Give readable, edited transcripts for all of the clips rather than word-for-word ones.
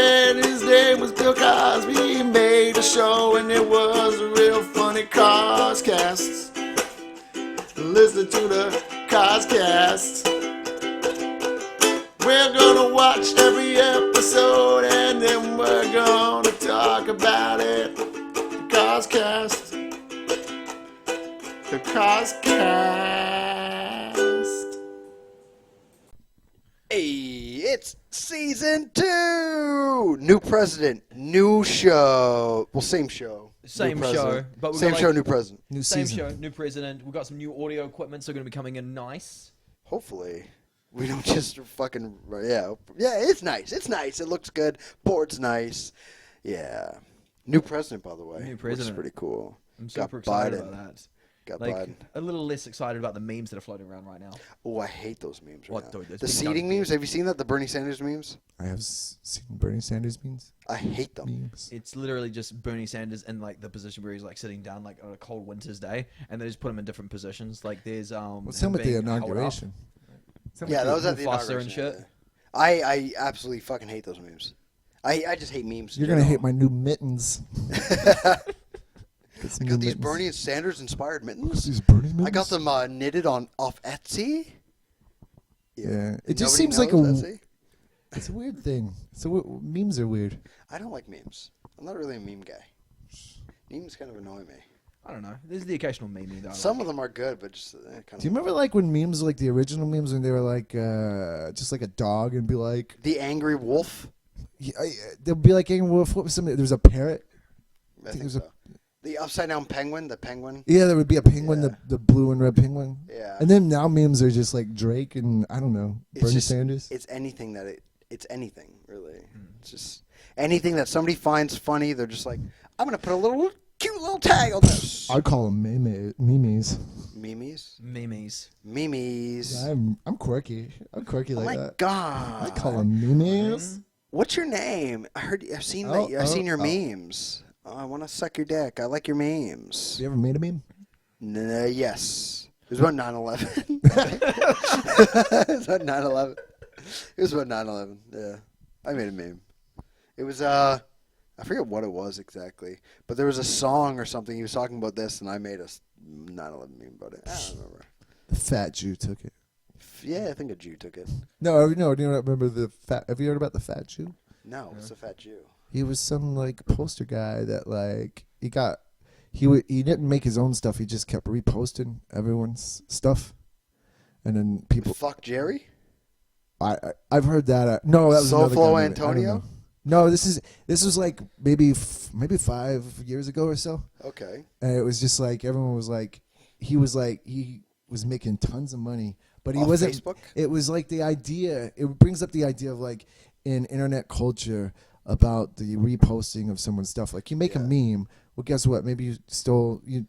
and his name was Bill Cosby. He made a show and it was a real funny Coscast. Listen to the Coscast. We're gonna watch every episode and then we're gonna talk about it. The Coscast. The Coscast. Hey, it's season 2. New president, new show. Well, same show. Same show, but same show, new president. New same season. Show, new president. We've got some new audio equipment, so going to be coming in nice. Hopefully, we don't just fucking yeah. It's nice. It's nice. It looks good. Board's nice. Yeah. New president, by the way. New president. Which is pretty cool. I'm super excited about that. Got like Biden. A little less excited about the memes that are floating around right now. Oh, I hate those memes. Right now. Dude, the seating memes. Have you seen that? The Bernie Sanders memes. I have seen Bernie Sanders memes. I hate them. Memes. It's literally just Bernie Sanders in like the position where he's like sitting down like on a cold winter's day, and they just put him in different positions. Like there's What's him with the inauguration? Yeah, that was at the inauguration and shit. Yeah. I absolutely fucking hate those memes. I just hate memes. You're gonna hate my new mittens. I got these Bernie Sanders inspired mittens. These Bernie mittens? I got them knitted off Etsy. Yeah, it just seems like it's a weird thing. So memes are weird. I don't like memes. I'm not really a meme guy. Memes kind of annoy me. I don't know. There's the occasional meme that Some of them are good, but just kind of. Do you remember like when memes, like the original memes, when they were like just like a dog and be like the angry wolf? Yeah, they'll be like angry wolf. What was something? There was a parrot. I think so. The upside down penguin, the penguin. Yeah, there would be a penguin, the blue and red penguin. Yeah. And then now memes are just like Drake and I don't know, Bernie Sanders. It's anything it's anything really. It's just anything that somebody finds funny. They're just like, I'm gonna put a little cute little tag on this. I'd call them memes. Memes. Memes. Yeah, I'm quirky. I'm quirky like that. Oh my god. I call them memes. What's your name? I've seen your memes. Oh, I want to suck your dick. I like your memes. You ever made a meme? Yes. It was about 9/11. It was about 9/11. It was about 9/11. Yeah. I made a meme. It was I forget what it was exactly, but there was a song or something. He was talking about this, and I made a 9/11 meme about it. I don't remember. The fat Jew took it. Yeah, I think a Jew took it. No. Do you not remember the fat? Have you heard about the fat Jew? No, it's a fat Jew. He was some like poster guy that like he didn't make his own stuff. He just kept reposting everyone's stuff, and then people. Fuck Jerry. I've heard that. No, that was Soflo Antonio. No, this was like maybe 5 years ago or so. Okay. And it was just like everyone was like he was making tons of money, but he wasn't. Facebook? It was like the idea. It brings up the idea of like in internet culture about the reposting of someone's stuff. Like you make a meme. Well, guess what? Maybe you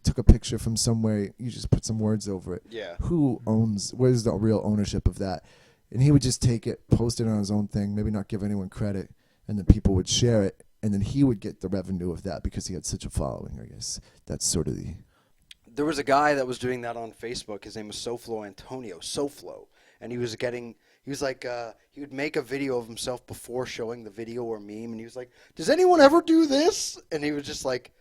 took a picture from somewhere. You just put some words over it. Yeah. Where's the real ownership of that? And he would just take it, post it on his own thing, maybe not give anyone credit, and then people would share it, and then he would get the revenue of that because he had such a following, I guess. That's sort of the... There was a guy that was doing that on Facebook. His name was Soflo Antonio, Soflo. And he would make a video of himself before showing the video or meme, and he was like, does anyone ever do this? And he was just like,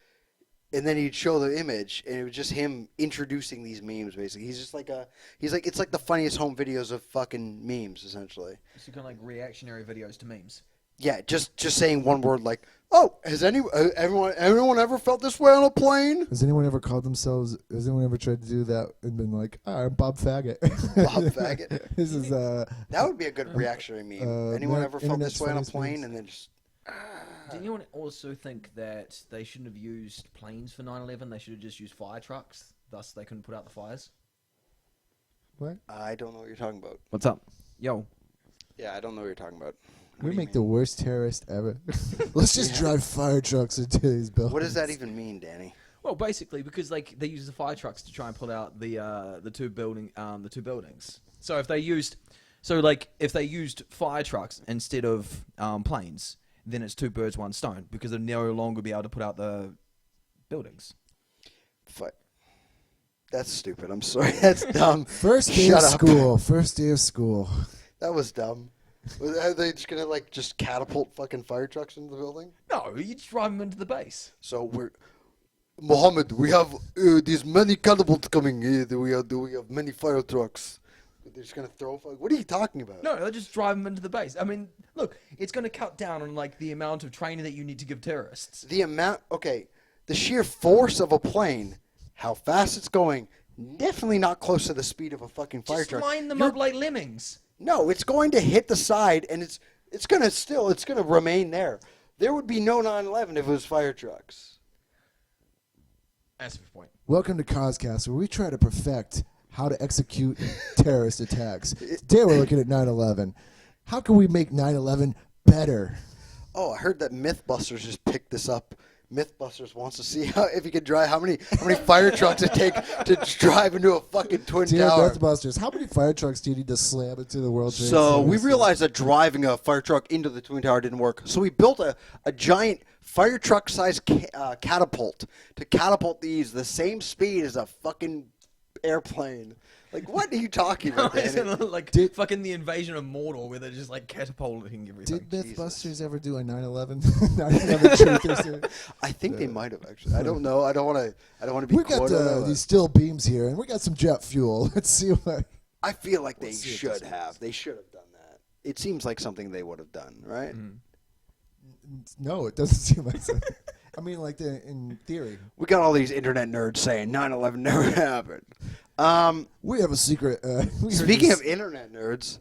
and then he'd show the image, and it was just him introducing these memes, basically. He's like, it's like the funniest home videos of fucking memes, essentially. So kind of like reactionary videos to memes. Yeah, just saying one word like, oh, has everyone ever felt this way on a plane? Has anyone ever tried to do that and been like, I'm Bob Faggot? Bob Faggot? This is that would be a good reactionary meme. Anyone ever felt this way on a plane? Memes. And then just... Did anyone also think that they shouldn't have used planes for 9/11? They should have just used fire trucks. Thus, they couldn't put out the fires. What? I don't know what you're talking about. What's up? Yo. Yeah, I don't know what you're talking about. We make the worst terrorist ever. Let's just drive fire trucks into these buildings. What does that even mean, Danny? Well, basically, because like they use the fire trucks to try and pull out the two buildings. So if they used fire trucks instead of planes, then it's two birds, one stone, because they'll no longer be able to put out the buildings. That's stupid. I'm sorry. That's dumb. First day of school. First day of school. That was dumb. Are they just gonna like just catapult fucking fire trucks into the building? No, you just drive them into the base. So Mohammed, we have these many catapults coming. We have many fire trucks. They're just gonna throw. What are you talking about? No, they'll just drive them into the base. I mean, look, it's going to cut down on like the amount of training that you need to give terrorists. The sheer force of a plane, how fast it's going, definitely not close to the speed of a fucking fire Just truck. line them up like lemmings. No, it's going to hit the side, and it's gonna remain there. There would be no 9/11 if it was fire trucks. That's a good point. Welcome to Coscast, where we try to perfect how to execute terrorist attacks. Today we're looking at 9/11. How can we make 9/11 better? Oh, I heard that MythBusters just picked this up. MythBusters wants to see if he could drive how many fire trucks it take to drive into a fucking twin Dear tower. Mythbusters, how many fire trucks do you need to slam into the World Trade So Center? we realized that driving a fire truck into the twin tower didn't work. So we built a giant fire truck-sized catapult to catapult these the same speed as a fucking airplane. Like, what are you talking about, Danny? Isn't like fucking the invasion of Mordor where they're just like catapulting everything. Did Mythbusters ever do a 9/11 9/11 truth or something? I think they might have actually. I don't know. I don't want to be We got quoted on that. these steel beams here, and we got some jet fuel. Let's see what. I feel like they Let's see if should this have. They should have done that. It seems like something they would have done, right? No, it doesn't seem like so. I mean, like in theory. We got all these internet nerds saying 9/11 never happened. We have a secret. Speaking of internet nerds,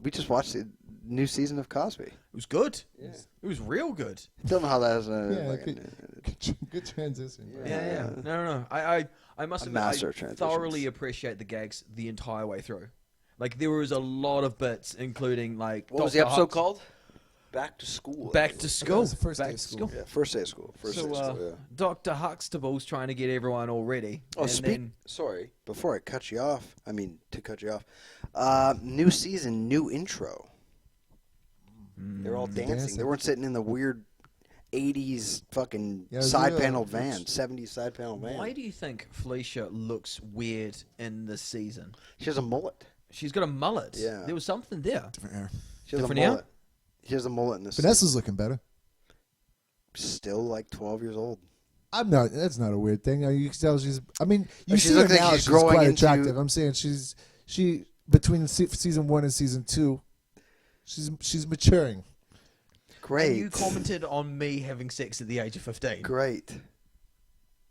we just watched the new season of Cosby. It was good. Yeah. It was real good. Don't know how that is. good transition. Yeah. No. I must A admit, master I of transitions. thoroughly appreciate the gags the entire way through. Like there was a lot of bits, including like What was the Dr. episode Hux- called? Back to school. Back to school. was the first Back day of to school. Yeah, first day of school. First day of school. Yeah. Dr. Huxtable's trying to get everyone all ready. Oh, sorry. Before I cut you off, new season, new intro. They're all dancing. They weren't sitting in the weird 80s fucking Yeah, it was side real. panel van, 70s side panel van. Why do you think Felicia looks weird in this season? She has a mullet. She's got a mullet. Yeah. There was something there. Different hair. She has Different a hair? mullet. She has a mullet in this. Vanessa's looking better. Still like 12 years old. I'm not. That's not a weird thing. You can tell she's. I mean, you She see her looks like now. she's She's growing quite into- attractive. I'm saying she between season 1 and season 2, she's maturing. Great. And you commented on me having sex at the age of 15. Great.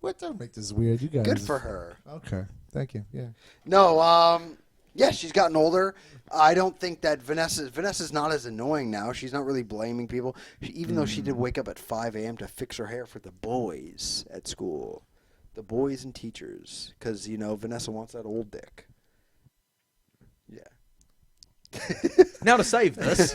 What? Don't make this weird. You guys. Good for her. Okay. Thank you. Yeah. No, yeah, she's gotten older. I don't think that Vanessa's not as annoying now. She's not really blaming people, even though she did wake up at 5 a.m. to fix her hair for the boys at school. The boys and teachers. Because, Vanessa wants that old dick. Yeah. Now to save this,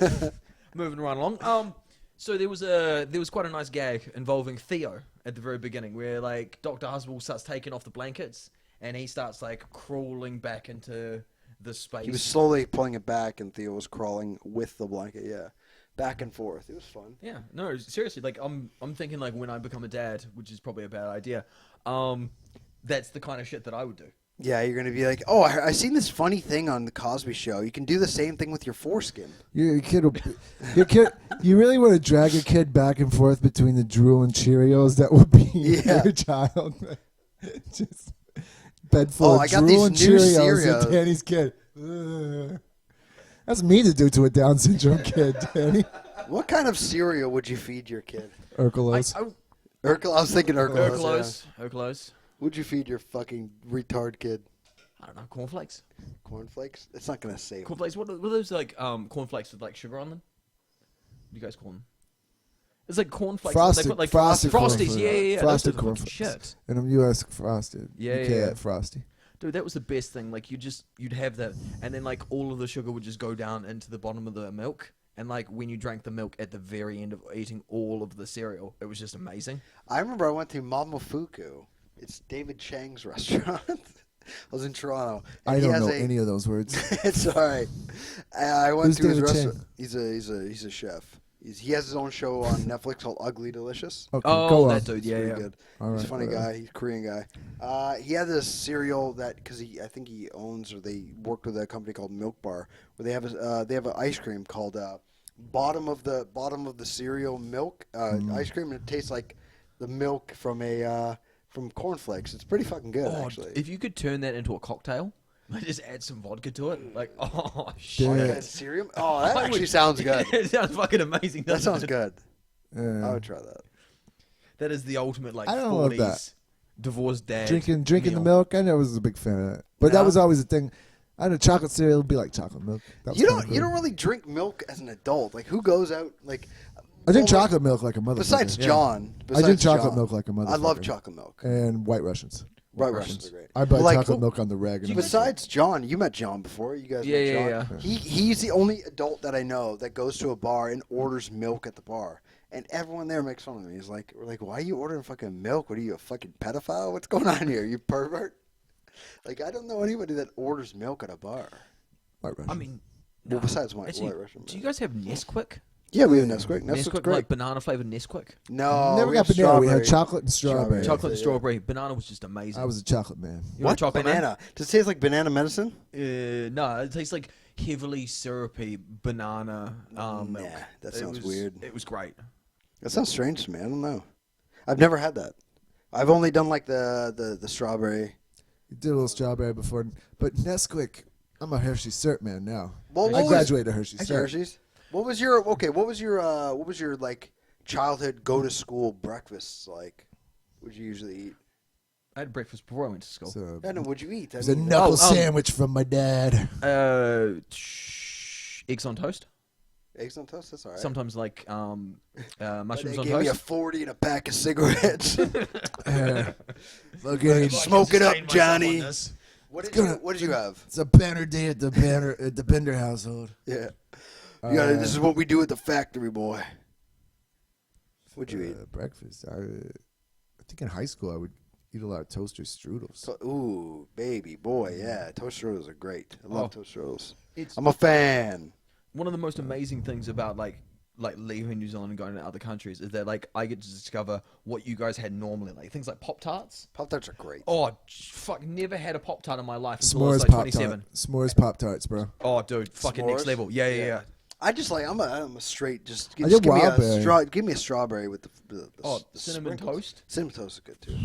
moving right along. So there was quite a nice gag involving Theo at the very beginning, where like Dr. Huxtable starts taking off the blankets and he starts like crawling back into the space. He was slowly pulling it back, and Theo was crawling with the blanket, yeah. Back and forth. It was fun. Yeah, no, seriously. Like I'm thinking like when I become a dad, which is probably a bad idea. That's the kind of shit that I would do. Yeah, you're going to be like, oh, I seen this funny thing on the Cosby Show. You can do the same thing with your foreskin. Your kid you really want to drag your kid back and forth between the drool and Cheerios? That would be Yeah. your child. Just bed full I of got drool these and new Cheerios Cheerios. and Danny's kid. Ugh. That's me to do to a Down syndrome kid, Danny. What kind of cereal would you feed your kid? Urkelos. I was thinking Urkelos. Urkelos. Would you feed your fucking retard kid? I don't know, cornflakes. Cornflakes? It's not going to save him. Cornflakes. What are those like cornflakes with like sugar on them? What do you guys call them? It's like cornflakes. Frosted, They put like frosted frosties. cornflakes. Yeah. Frosted Those are fucking cornflakes. shit. And I'm U.S. frosted. Yeah, UK yeah. frosty. Dude, that was the best thing. Like you'd have that, and then like all of the sugar would just go down into the bottom of the milk. And like when you drank the milk at the very end of eating all of the cereal, it was just amazing. I remember I went to Momofuku. It's David Chang's restaurant. I was in Toronto. And I he don't has know any of those words. It's all right. I went Who's to his David restaurant. Chang? He's a chef. He has his own show on Netflix called Ugly Delicious. Okay, Oh, go that on. dude. Yeah, Pretty yeah. good. All He's a right, funny whatever. guy. He's a Korean guy. He had this cereal that because I think he owns or they worked with a company called Milk Bar where they have an ice cream called bottom of the cereal milk ice cream, and it tastes like the milk from from cornflakes. It's pretty fucking good actually. If you could turn that into a cocktail, just add some vodka to it. Like, oh, Oh, shit. yeah, Yeah. cereal. Oh, that I actually would- sounds good. It sounds fucking amazing. That doesn't sounds it? good. Yeah. I would try that. That is the ultimate, like, I don't love 40s that. divorced dad. Drinking the meal. milk. I never was a big fan of that, but No? that was always a thing. I had a chocolate cereal. It'd be like chocolate milk. That was You kinda don't cool. really drink milk as an adult. Like who goes out like? I drink well, chocolate milk like a motherfucker. Besides John, I drink besides chocolate John, milk like a motherfucker. I love chocolate milk. And White Russians. White Russians are great. I buy Well, like, chocolate who- milk on the reg. And I'm like, Besides John, you met John before. You guys Yeah, met yeah, John. yeah. He's the only adult that I know that goes to a bar and orders milk at the bar. And everyone there makes fun of me. He's like, we're like, why are you ordering fucking milk? What are you, a fucking pedophile? What's going on here? You pervert? Like, I don't know anybody that orders milk at a bar. White Russians. I mean, Well, besides actually, White Russian. do you guys have Nesquik? Yeah, we have Nesquik. Nesquik's Nesquik, great. like banana flavored Nesquik. No, Never we got have banana. We had strawberry. chocolate and strawberry. Chocolate and yeah. strawberry. Banana was just amazing. I was a chocolate man. You want What? chocolate, man? Banana. Does it taste like banana medicine? No, it tastes like heavily syrupy banana milk. Nah, that It sounds was- weird. It was great. That sounds strange to me. I don't know. I've never had that. I've only done like the strawberry. You did a little strawberry before, but Nesquik. I'm a Hershey cert man now. Well, I what graduated Hershey was cert. Hershey's? What was your like childhood go to school breakfasts like? Would you usually eat? I had breakfast before I went to school. So, I know. What'd you eat? it was a knuckle sandwich from my dad. Eggs on toast. eggs on toast. That's all right. Sometimes like But mushrooms they on gave me a toast. 40 and a pack of cigarettes. Fucking, Smoke it up, Johnny. What did gonna- you have? it's a banner day at the Bender household. Yeah. This is what we do at the factory, boy. What'd you eat? Breakfast. I think in high school I would eat a lot of toaster strudels. Ooh, baby, boy, yeah. Toast strudels are great. I love toast strudels. It's I'm a fan. one of the most amazing things about like leaving New Zealand and going to other countries is that like I get to discover what you guys had normally, like things like Pop Tarts. Pop Tarts are great. Oh fuck! Never had a Pop Tart in my life until I was S'mores like Pop 27. Tart. S'mores Pop Tarts, bro. Oh, dude, fucking next S'mores? level. Yeah, yeah, Yeah. yeah. I just like I'm a straight just I give did me wildberry. give me a strawberry with the Oh, the cinnamon sprinkles. toast. Cinnamon toast is good too.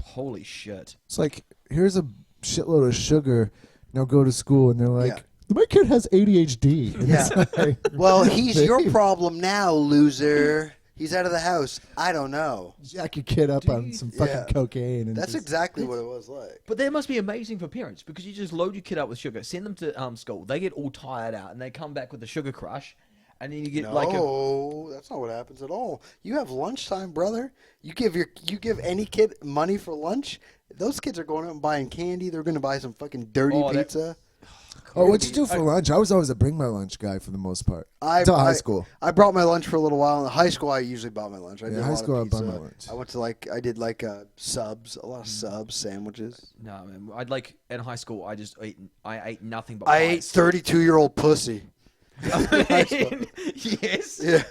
Holy shit! It's like, here's a shitload of sugar. Now go to school, and they're like, Yeah. my kid has ADHD. And Yeah. it's like, Well, he's your problem now, loser. He's out of the house. I don't know. jack your kid up on some fucking Yeah. cocaine. And That's just, exactly what it was like. But that must be amazing for parents because you just load your kid up with sugar, send them to school, they get all tired out, and they come back with a sugar crush, and then you get like a No, that's not what happens at all. You have lunchtime, brother. You give any kid money for lunch. Those kids are going out and buying candy. They're going to buy some fucking dirty Oh, that- pizza. Oh, what'd you do for lunch? I was always a bring my lunch guy for the most part. I- Until high I- school. I brought my lunch for a little while. In high school, I usually bought my lunch. I did a high lot school, I of bought pizza. my lunch. I went to I did subs, a lot of subs, sandwiches. no man. I'd like in high school I ate nothing but I ate pies. 32-year-old pussy. Yes. Yeah.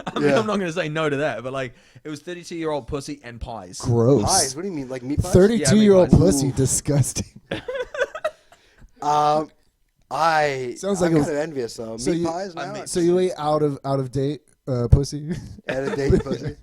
I mean, Yeah. I'm not going to say no to that, but like it was 32-year-old pussy and pies. Gross. Pies? What do you mean, like meat pies? 32-year-old Yeah, I mean, pussy, disgusting. I Sounds I'm like it was- kind of envious though. so meat you- pies now. So you ate out of date pussy? Out of date pussy.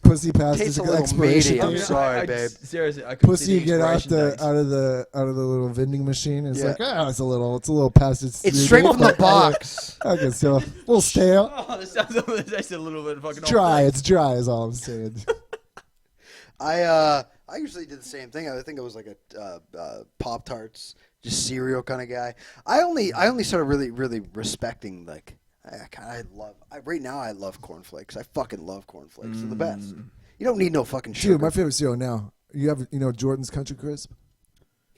Pussy past Tastes its a little expiration meaty. I'm date. sorry, babe. Seriously, I couldn't Pussy see you the get out expiration dates. out of the little vending machine. It's Yeah. like it's a little past its. It's due straight date, from the but- box. Okay, so a little stale. Oh, that sounds that's a little bit fucking Dry. off. It's dry. Is all I'm saying. I usually did the same thing. I think I was like a Pop Tarts, just cereal kind of guy. I only started really respecting right now I love cornflakes. I fucking love cornflakes. They're the best. You don't need no fucking sugar. Dude, my favorite cereal now. You have Jordan's Country Crisp.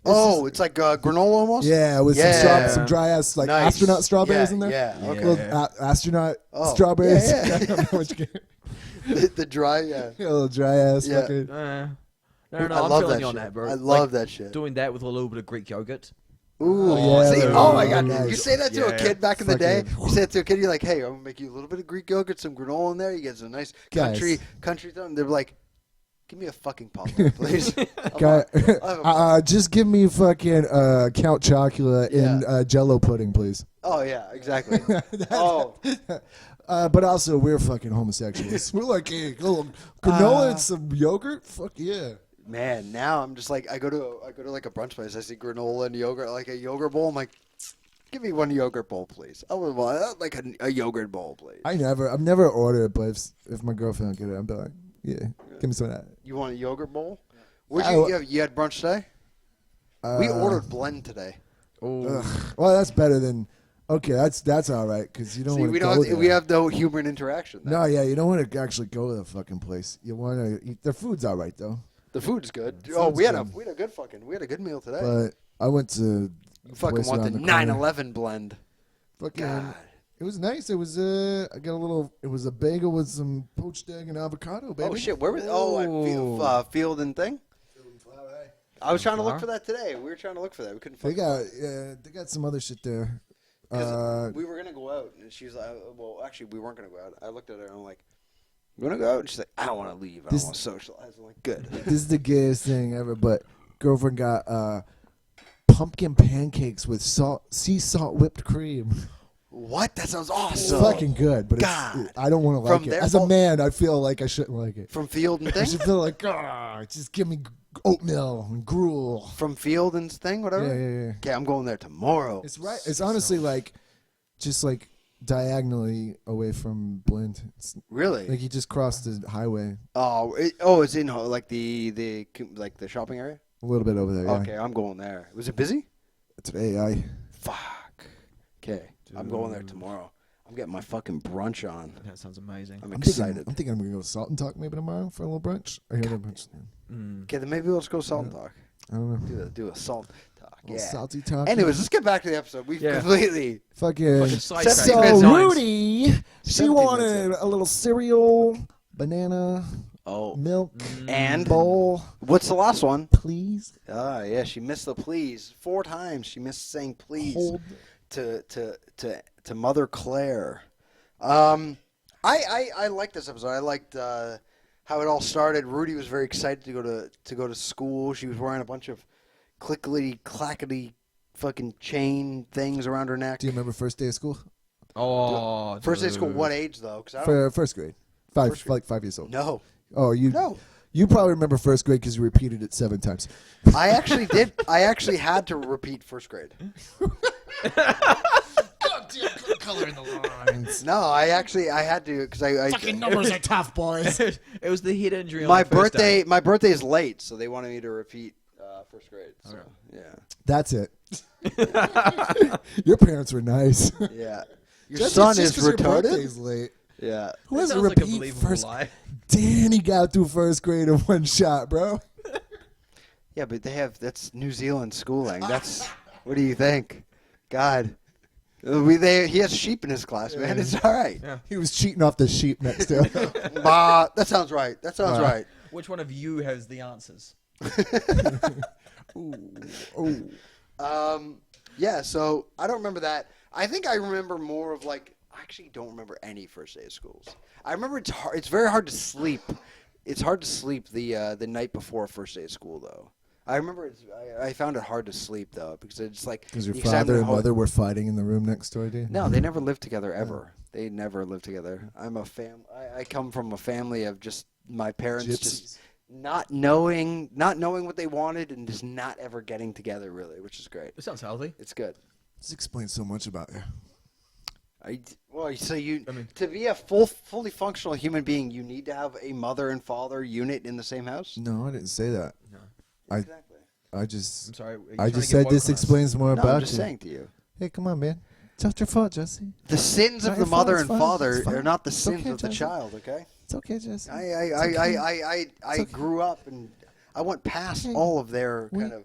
It's like granola almost. Yeah, with some dry ass like Nice. astronaut strawberries Yeah, in there. yeah, okay. Little astronaut Oh, strawberries. yeah, yeah. I don't know what you get. the dry. Yeah. A little dry ass. Yeah. Fucking, No, I I'm love feeling that you on shit. that, bro. I love Like, that shit. Doing that with a little bit of Greek yogurt. Ooh, yeah, see, they're oh my really god! nice. You say that to a Yeah. kid back in the day. Fucking- You say it to a kid. You're like, "Hey, I'm gonna make you a little bit of Greek yogurt, some granola in there. You get some nice country stuff." They're like, "Give me a fucking pop, please." Just give me fucking Count Chocula and Jello pudding, please. Oh yeah, exactly. Oh, But also, we're fucking homosexuals. We're like, hey, little granola and some yogurt. Fuck yeah. man, now I'm just like, I go to like a brunch place. I see granola and yogurt, like a yogurt bowl. I'm like, give me one yogurt bowl, please. I would want like a yogurt bowl, please. I've never ordered, but if my girlfriend get it, I'm like, yeah, give me some of that. You want a yogurt bowl? Where'd I- you had brunch today? We ordered blend today. Ugh. Well, that's better than. Okay, that's all right because you don't See, want we to go don't. there. We have no human interaction. Then. No, yeah, you don't want to actually go to the fucking place. You want to eat. Their food's all right though. The food's good. Yeah, Oh, food's we had good. a good meal today. But I went to. You fucking place want the around the corner. 9/11 blend. Fucking. God. It was nice. It was I got a little. It was a bagel with some poached egg and avocado, baby. Oh shit, where was? Oh, at Field and thing. I was trying to look for that today. We were trying to look for that. We couldn't They find got some other shit there. Because we were gonna go out, and she was like, "Well, actually, we weren't gonna go out." I looked at her, and I'm like, "You wanna go out?" And she's like, "I don't want to leave. I don't want to socialize." I'm like, "Good." This is the gayest thing ever. But girlfriend got pumpkin pancakes with sea salt whipped cream. What? That sounds It's awesome. fucking good, but God. I don't want to like From it. their As a whole- man, I feel like I shouldn't like it. From Field and I thing. should feel like, just give me oatmeal and gruel. From Field and thing, whatever. Yeah. Okay, I'm going there tomorrow. It's right. It's honestly like, just like diagonally away from Blend. It's Really? like you just crossed the highway It's in like the shopping area. a little bit over there. Yeah. Okay, I'm going there. Was it busy? Today, Fuck. Okay, I'm going there tomorrow. I'm getting my fucking brunch on. That sounds amazing. I'm I'm excited. thinking I'm gonna go to Salt and Talk maybe tomorrow for a little brunch. I hear brunch. Okay, then maybe let's go Salt and Talk. I don't know. Do a Salt Talk. A little Yeah. salty talk. Anyways, let's get back to the episode. We've completely. fucking. sidetracked. So Minutes. Rudy, she 17 wanted minutes. a little cereal, banana, Oh. milk, And bowl, what's the last one? please. Ah, yeah, she missed the please 4 times. She missed saying please Hold. to Mother Clair. I liked this episode. I liked how it all started. Rudy was very excited to go to school. She was wearing a bunch of clickety clackety fucking chain things around her neck. Do you remember first day of school? Oh, First day of school, dude. what age though? Because I don't For first grade, First grade. like 5 years old. know. Oh, you No. You probably remember first grade because you repeated it 7 times. I actually did. I actually had to repeat first grade. Color in the lines. No, I had to because I Fucking numbers are tough, boys. It was the head injury on my the first birthday. day. My birthday is late, so they wanted me to repeat first grade. So, yeah, That's it. Your parents were nice. yeah. Your Just- son just is 'cause your retarded. birthday's late. Yeah. Who That has a sounds like a repeat believable first? lie. Danny got through first grade in one shot, bro. Yeah, but that's New Zealand schooling. That's what do you think? God, he has sheep in his class, man. It's all right. Yeah. He was cheating off the sheep next to him. Bah, that sounds right. That sounds right. Which one of you has the answers? Yeah. So I don't remember that. I think I remember more of like. I actually don't remember any first day of schools. I remember it's hard. It's very hard to sleep. It's hard to sleep the night before first day of school though. I remember I found it hard to sleep though because it's like Because your you examine father the and whole- mother were fighting in the room next door, dude. No, they never lived together ever. They never lived together. I come from a family of just my parents Gypsies. just not knowing what they wanted and just not ever getting together really, which is great. It sounds healthy. It's good. This explains so much about you. To be a fully functional human being, you need to have a mother and father unit in the same house. No, I didn't say that. No. Exactly. I just I'm sorry. are you I trying just to get said this woke on us? explains more No, about I'm just you. saying to you. Hey, come on, man. It's not your fault, Jesse. The sins Not of your the fault, mother it's and fine, father it's fine. are not the It's sins okay, of the Jesse. child, okay? It's okay, Jesse. I okay. grew up and I went past Hey, all of their we- kind of.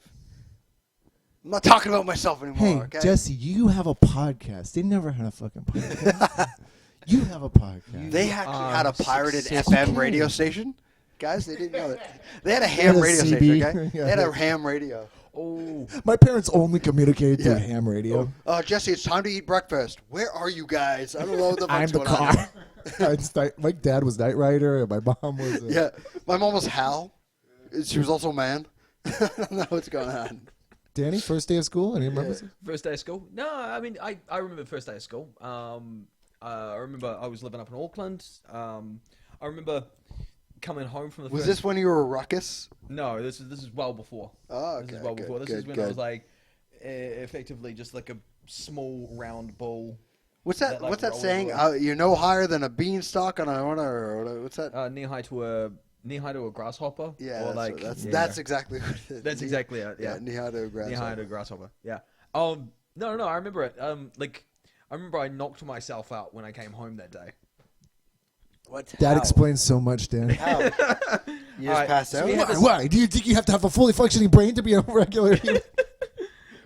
I'm not talking about myself anymore. Hey, okay? Jesse, you have a podcast. They never had a fucking podcast. You have a podcast. They actually had a pirated success- FM Okay. radio station, guys. They didn't know that. They had a had ham a radio CB. station. Okay, Yeah. they had a ham radio. Oh, My parents only communicate through ham radio. Jesse, it's time to eat breakfast. Where are you guys? I don't know what the I'm fuck's the going on. car. My dad was Knight Rider, and my mom was. Yeah, my mom was Hal. She was also a man. I don't know what's going on. Danny, first day of school? Any remembers? first day of school? No, I mean, I remember the first day of school. I remember I was living up in Auckland. I remember coming home from the. Was this when you were a ruckus? No, this is well before. Oh, okay. This is well before. This is when I was like, effectively just like a small round ball. What's that? Like, What's that rolled saying? away. You're no higher than a beanstalk on or what's that? Knee high to a grasshopper. Yeah, or that's exactly what it is. That's exactly it. Yeah, knee high to a grasshopper. knee high to a grasshopper. Yeah. No, I remember it. I remember I knocked myself out when I came home that day. What? That explains so much, Danny. How? You just Alright, passed so out? we had Why? Do you think you have to have a fully functioning brain to be a regular human?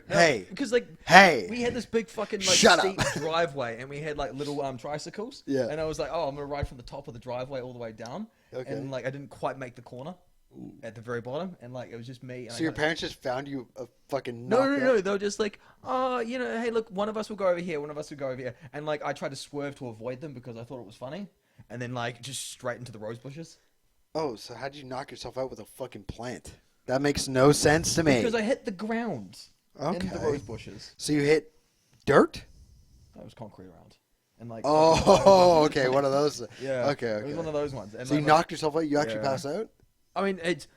Hey. Because Hey. we had this big fucking Shut steep up. driveway, and we had like little tricycles. Yeah. And I was like, oh, I'm gonna ride from the top of the driveway all the way down. Okay. And I didn't quite make the corner at the very bottom, and it was just me. And So your parents just found you a fucking No. They were just like, oh, hey, look, one of us will go over here, one of us will go over here, and I tried to swerve to avoid them because I thought it was funny, and then just straight into the rose bushes. Oh, so how'd you knock yourself out with a fucking plant? That makes no sense to me. Because I hit the ground in the Okay. rose bushes. So you hit dirt? That was concrete around. And Oh, okay, one of those. yeah. Okay. It was one of those ones. And So you knocked yourself out? You actually Yeah. passed out? I mean, it's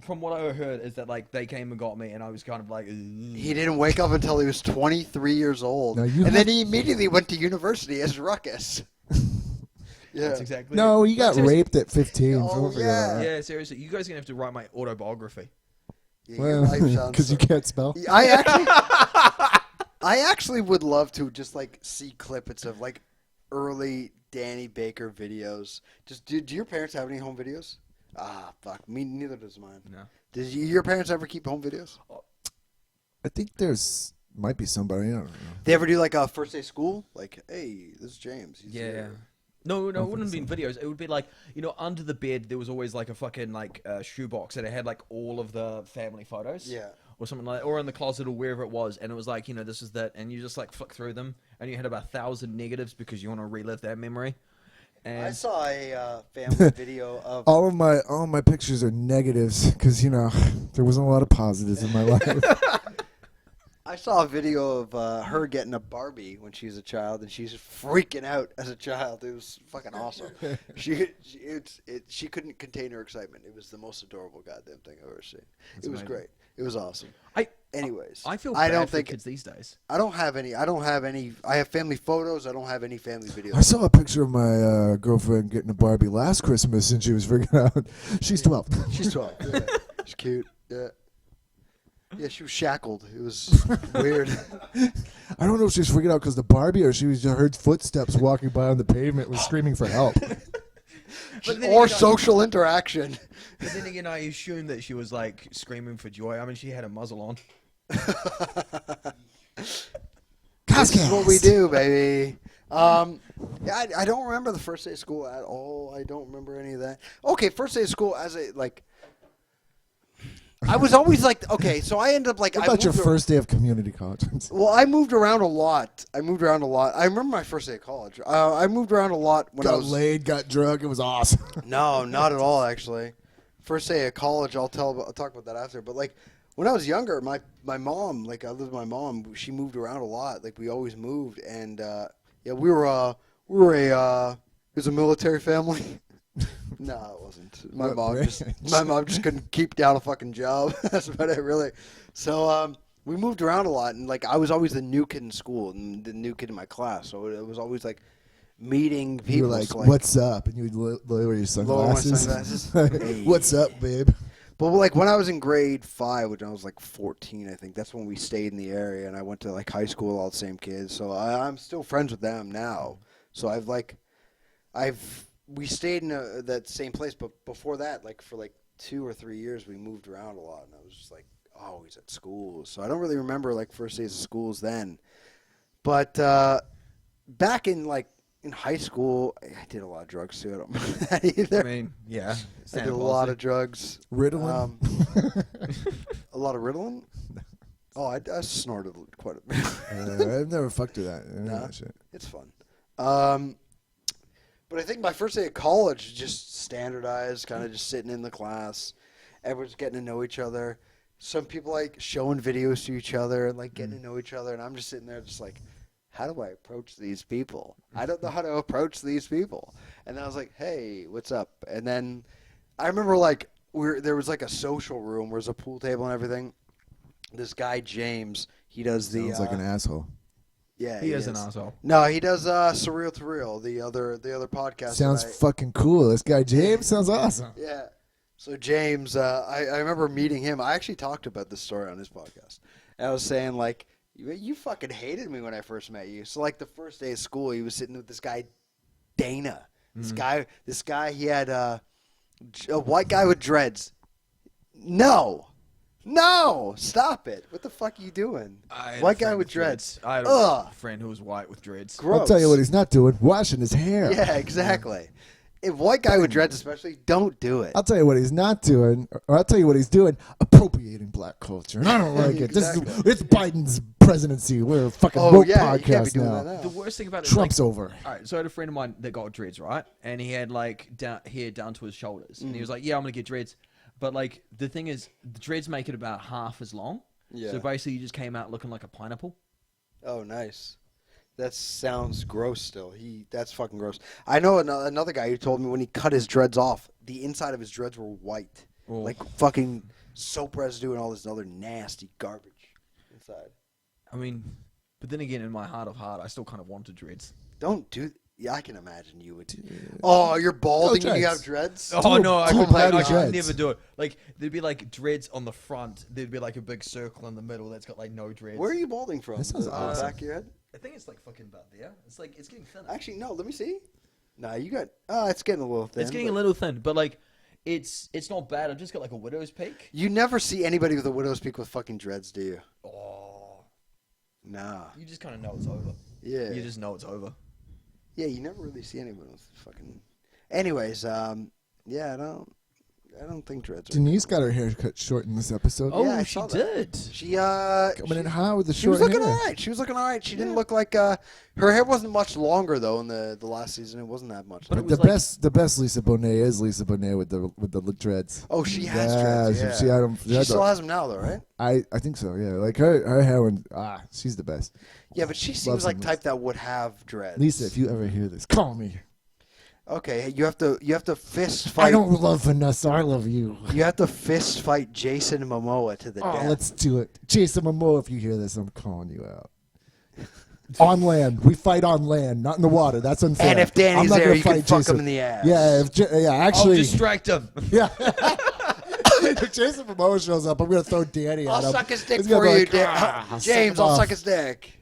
from what I heard is that they came and got me, and I was kind of like. He didn't wake up until he was 23 years old. Now And you then have- he immediately went to university as Ruckus. Yeah. That's exactly. No, it. you got Seriously- raped at 15. Oh, Don't forget yeah. about that. Yeah, seriously, you guys are gonna have to write my autobiography. Yeah, your life Well, sounds because you so- can't spell. I actually would love to just see clips of early Danny Baker videos. Just do your parents have any home videos? Ah, fuck. Me neither does mine. No. Did your parents ever keep home videos? I think might be somebody. I don't know. They ever do a first day of school? Hey, this is James. He's Yeah. here. No, it wouldn't have been videos. It would be under the bed there was always a fucking shoebox and it had all of the family photos. Yeah. Or something or in the closet or wherever it was, and it was this is that, and you just flick through them, and you had about 1,000 negatives because you want to relive that memory. And I saw a family video of. All of my pictures are negatives because there wasn't a lot of positives in my life. I saw a video of her getting a Barbie when she was a child, and she's freaking out as a child. It was fucking awesome. She couldn't contain her excitement. It was the most adorable goddamn thing I've ever seen. It was amazing. great. It was awesome. Anyways, I feel I bad don't for think kids these days. I don't have any. I have family photos. I don't have any family videos. I saw a picture of my girlfriend getting a Barbie last Christmas, and she was freaking out. She's 12. She's 12. Yeah. She's cute. Yeah. Yeah, she was shackled. It was weird. I don't know if she was freaking out because the Barbie or she heard footsteps walking by on the pavement, was screaming for help. Or social interaction. But then again, I assume that she was screaming for joy. I mean, she had a muzzle on. This is what we do, baby. Yeah, I don't remember the first day of school at all. I don't remember any of that. Okay, first day of school as I was always okay, so I ended up What about your first day of community college? Well, I moved around a lot. I remember my first day of college. I moved around a lot when I Got was laid, got drunk. It was awesome. No, not at all, actually. First day of college, I'll talk about that after. But when I was younger, my mom, I lived with my mom. She moved around a lot. We always moved, and yeah, we were a it was a military family. No, it wasn't. My mom just couldn't keep down a fucking job. That's about it, really. So we moved around a lot, and I was always the new kid in school and the new kid in my class. So it was always meeting people. You were like, "What's up?" And you would lower your sunglasses. Lower my sunglasses. Hey. What's up, babe? But when I was in grade 5, when I was 14, I think that's when we stayed in the area, and I went to high school with all the same kids. So I'm still friends with them now. So we stayed in that same place, but before that, for 2 or 3 years, we moved around a lot, and I was just always at school. So I don't really remember first days of schools then. But back in in high school, I did a lot of drugs too. I don't remember that either. I mean, yeah. I did a lot of drugs. Ritalin. A lot of Ritalin? Oh, I snorted quite a bit. I've never fucked with that. I don't know that shit. It's fun. But I think my first day at college, just standardized, kind of just sitting in the class. Everyone's getting to know each other. Some people like showing videos to each other and like getting to know each other. And I'm just sitting there just like, how do I approach these people? I don't know how to approach these people. And then I was like, hey, what's up? And then I remember like there was like a social room where there's a pool table and everything. This guy, James, he does the... Sounds like an asshole. Yeah, He is an asshole. No, he does Surreal to Real, the other podcast. Sounds fucking cool. This guy James sounds awesome. Yeah. So James, I remember meeting him. I actually talked about this story on his podcast. And I was saying, like, you fucking hated me when I first met you. So, like, the first day of school, he was sitting with this guy, Dana. This guy, he had a white guy with dreads. No, stop it. What the fuck are you doing? White guy with dreads. I had a friend who was white with dreads. Gross. I'll tell you what he's not doing. Washing his hair. Yeah, exactly. If white guy with dreads especially, don't do it. I'll tell you what he's not doing, or I'll tell you what he's doing, appropriating black culture. And I don't like it. Exactly. It's Biden's presidency. We're a fucking woke you can't be podcast doing now. that The worst thing about it Trump's is like, over. all right, so I had a friend of mine that got dreads, right? And he had like hair down to his shoulders. And he was like, yeah, I'm going to get dreads. But like the thing is, the dreads make it about half as long. Yeah. So basically you just came out looking like a pineapple. Oh, nice. That sounds gross still. That's fucking gross. I know another guy who told me when he cut his dreads off, the inside of his dreads were white. Oh. Like fucking soap residue and all this other nasty garbage inside. I mean, but then again, in my heart of heart, I still kind of wanted dreads. Don't do... Yeah, I can imagine you would. Oh, you're balding and you have dreads? Oh, no, I dude, could dreads. never do it. Like, there'd be like dreads on the front. There'd be like a big circle in the middle that's got like no dreads. Where are you balding from? That sounds The awesome. back of your head? I think it's like fucking about there. It's like, it's getting thinner. Actually, no, let me see. Nah, you got... Oh, it's getting a little thin. It's getting a little thin, but like, it's not bad. I've just got like a widow's peak. You never see anybody with a widow's peak with fucking dreads, do you? Oh. Nah. You just kind of know it's over. Yeah. You just know it's over. Yeah, you never really see anyone with fucking... Anyways, yeah, I don't think dreads are... Denise got her hair cut short in this episode. Oh, Yeah, I she saw that. did. She, Coming in high with the she was short looking hair. alright. She was looking alright. She didn't look like, her hair wasn't much longer, though, in the last season. It wasn't that much. But it But was the like- the best Lisa Bonet is Lisa Bonet with the dreads. Oh, she has dreads, yeah. She had them. She still has them now, though, right? I think so. Yeah, like her hair when she's the best. Yeah, but she seems Love like some type that would have dreads. Lisa, if you ever hear this, call me. Okay, you have to fist fight. I don't love Vanessa. I love you. You have to fist fight Jason Momoa to the Oh, death. let's do it. Jason Momoa, if you hear this, I'm calling you out. On land. We fight on land, not in the water. That's unfair. And if Danny's I'm not there, gonna you can fight fuck Jason. him in the ass. Yeah, I'll actually. distract him. Yeah. If Jason Momoa shows up, I'm going to throw Danny I'll at him. suck his dick He's gonna for be you, like, James. suck I'll him suck his dick.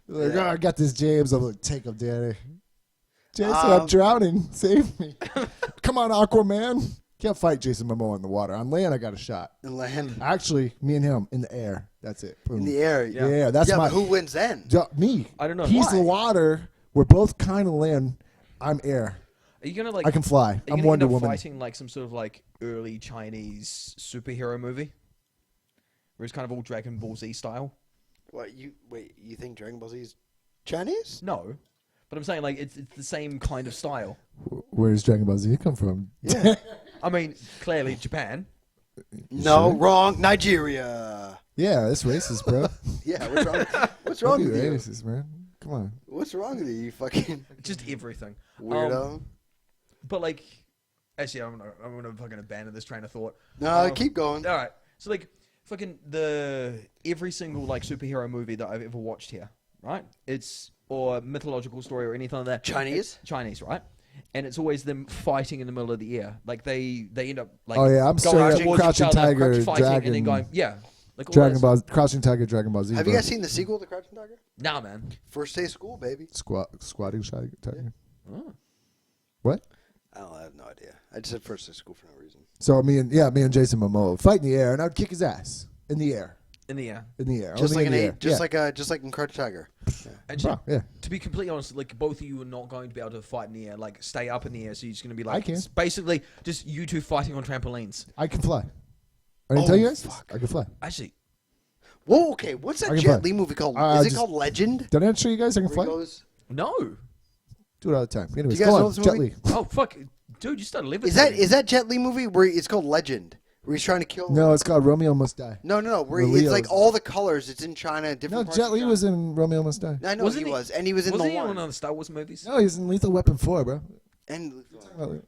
Like, I got this James. I'm like, take him, Danny. Jason, Um, I'm drowning. Save me. Come on, Aquaman. Can't fight Jason Momoa in the water. On land, I got a shot. And land Actually, me and him in the air. That's it. Boom. in the air. Yeah, that's yeah, my. but who wins then? Me. I don't know. He's Why? the water. We're both kind of land. I'm air. Are you gonna like? I can fly. Are you I'm gonna Wonder end up Woman. fighting like some sort of like early Chinese superhero movie, where it's kind of all Dragon Ball Z style? What you think Dragon Ball Z is Chinese? No, but I'm saying like it's the same kind of style. Where does Dragon Ball Z come from? Yeah. I mean, clearly Japan. No, sure? wrong. Nigeria. Yeah, that's racist, bro. Yeah, what's wrong? What's Don't wrong be with you? racist, man. Come on. What's wrong with you? You fucking Just everything. weirdo. But like, actually, I'm gonna fucking abandon this train of thought. No, keep going. All right. So like, fucking every single like superhero movie that I've ever watched here, right? It's or mythological story or anything like that. Chinese? Chinese, right? And it's always them fighting in the middle of the air. Like they end up like Oh, yeah, I'm going straight up towards each Crouching other, Tiger, fighting, and Dragon- then going like all Dragon this. Ball, Crouching Tiger, Dragon Ball Z. Have you bro. guys seen the sequel to Crouching Tiger? Nah, man. First day of school, baby. Squatting Tiger? Oh. What? I have no idea. I just said first day of school for no reason. So me and Jason Momoa fight in the air, and I'd kick his ass in the air. In the air. In the air. Just only like in the air. Yeah. just like in Crouch Tiger. And Bro, yeah. to be completely honest, like both of you are not going to be able to fight in the air, like stay up in the air. So you're just going to be like, I can. it's basically just you two fighting on trampolines. I can fly. I didn't tell you guys? Fuck. I can fly. Actually, Whoa, okay. What's that I can Jet fly. Li movie called? Uh, Is it just- called Legend? Did I not show you guys I can Where he fly? goes- no. Do it all the time. Anyways, you guys go know on. this Jet movie? Li. Oh fuck, dude, you started living. Is that Jet Li movie where it's called Legend? Where he's trying to kill? No, it's called Romeo Must Die. no. Where Where it's Leo's- like all the colors. It's in China. No, Different. parts Jet of Li China. was in Romeo Must Die. I know Wasn't he he- was, and he was in Wasn't the he in one. one of the Star Wars movies? No, he's in Lethal Weapon 4, bro. And Oh,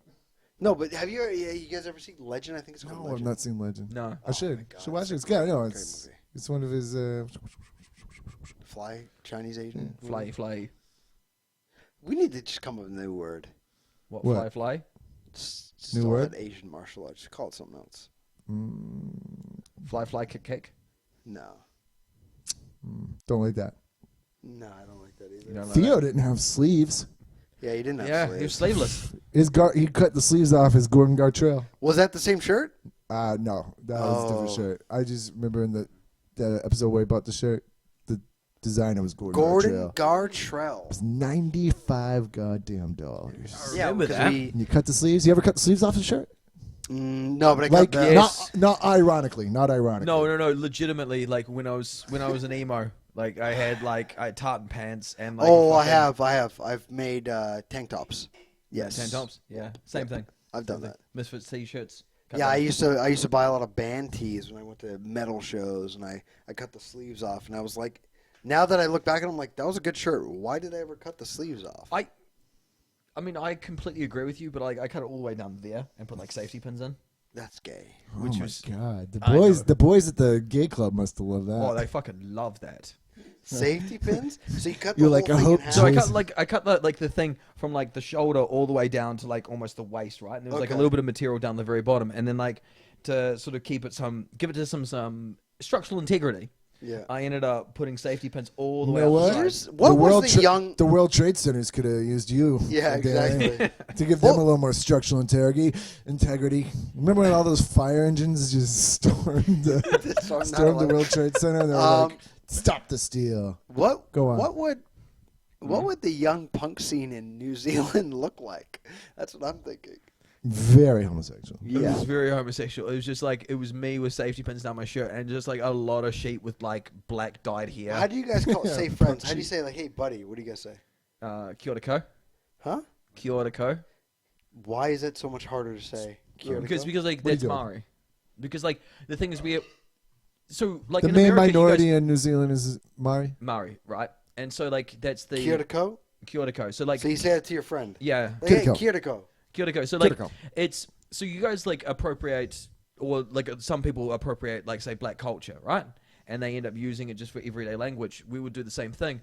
no, but have you guys ever seen Legend? I think it's called no, I've Legend. not seen Legend. No. I should. my God, Should watch it's it. It's good. I know. Great It's movie. it's one of his. Fly Chinese Asian. Fly. We need to just come up with a new word. What? Fly. Just New all word? that Asian martial arts. Just call it something else. Fly, kick. No. Don't like that. No, I don't like that either. You don't know Theo didn't have sleeves. Yeah, he didn't that? have Yeah, sleeves. he was sleeveless. He cut the sleeves off his Gordon Gartrell. Was that the same shirt? No, that was a different Oh. shirt. I just remember in the episode where he bought the shirt, the designer was Gordon Gordon Gartrell. It Gartrell. was $95 goddamn dollars. Yeah, remember because that. And you cut the sleeves. You ever cut the sleeves off the shirt? No, but I Like got the. Yes. not ironically, not ironically. No. Legitimately, like when I was an emo, like I had tartan pants and like. Oh, I fucking have. I've made tank tops. Yes. Tank tops. Yeah, same thing. I've done Same thing. that. Misfits t-shirts. Yeah, I used to buy a lot of band tees when I went to metal shows, and I cut the sleeves off, and I was like, now that I look back at it, I'm like, that was a good shirt. Why did I ever cut the sleeves off? I mean, I completely agree with you, but like I cut it all the way down there and put like safety pins in. That's gay. Oh Which my was- god, I know. the boys at the gay club must have loved that. Oh, they fucking love that. Safety pins? So you cut the You're whole like, I thing hope in half? So I Boys. cut the thing from like the shoulder all the way down to like almost the waist, right? And there was like a Okay. little bit of material down the very bottom, and then like to sort of give it some structural integrity. Yeah. I ended up putting safety pins all the You way know up what? the side. Here's- what was the young? The World Trade Centers could have used you. Yeah, Dan, exactly. to give them a little more structural integrity. Remember when all those fire engines just stormed the World Trade Center? And they were like, "Stop the steal." What? Go on. What would the young punk scene in New Zealand look like? That's what I'm thinking. Very homosexual. It was very homosexual. It was just like it was me with safety pins down my shirt and just like a lot of sheep with like black dyed hair. How do you guys call say friends? How do you say like, hey buddy? What do you guys say? Kia ora ko. Huh? Kia ora ko. Why is it so much harder to say? Kia ora Because ko? like What are you that's doing? Maori. Because like the thing is so like The in main America, you minority guys, in New Zealand is Maori. Maori, right? And so like that's the Kia ora ko? Kia ora ko. So like So you say it to your friend. yeah, Like, Kia ora hey, ko. kia ora ko. Kia ora ko. So Kia like ora ko. it's so you guys like appropriate or like some people appropriate like say black culture, right? And they end up using it just for everyday language. We would do the same thing,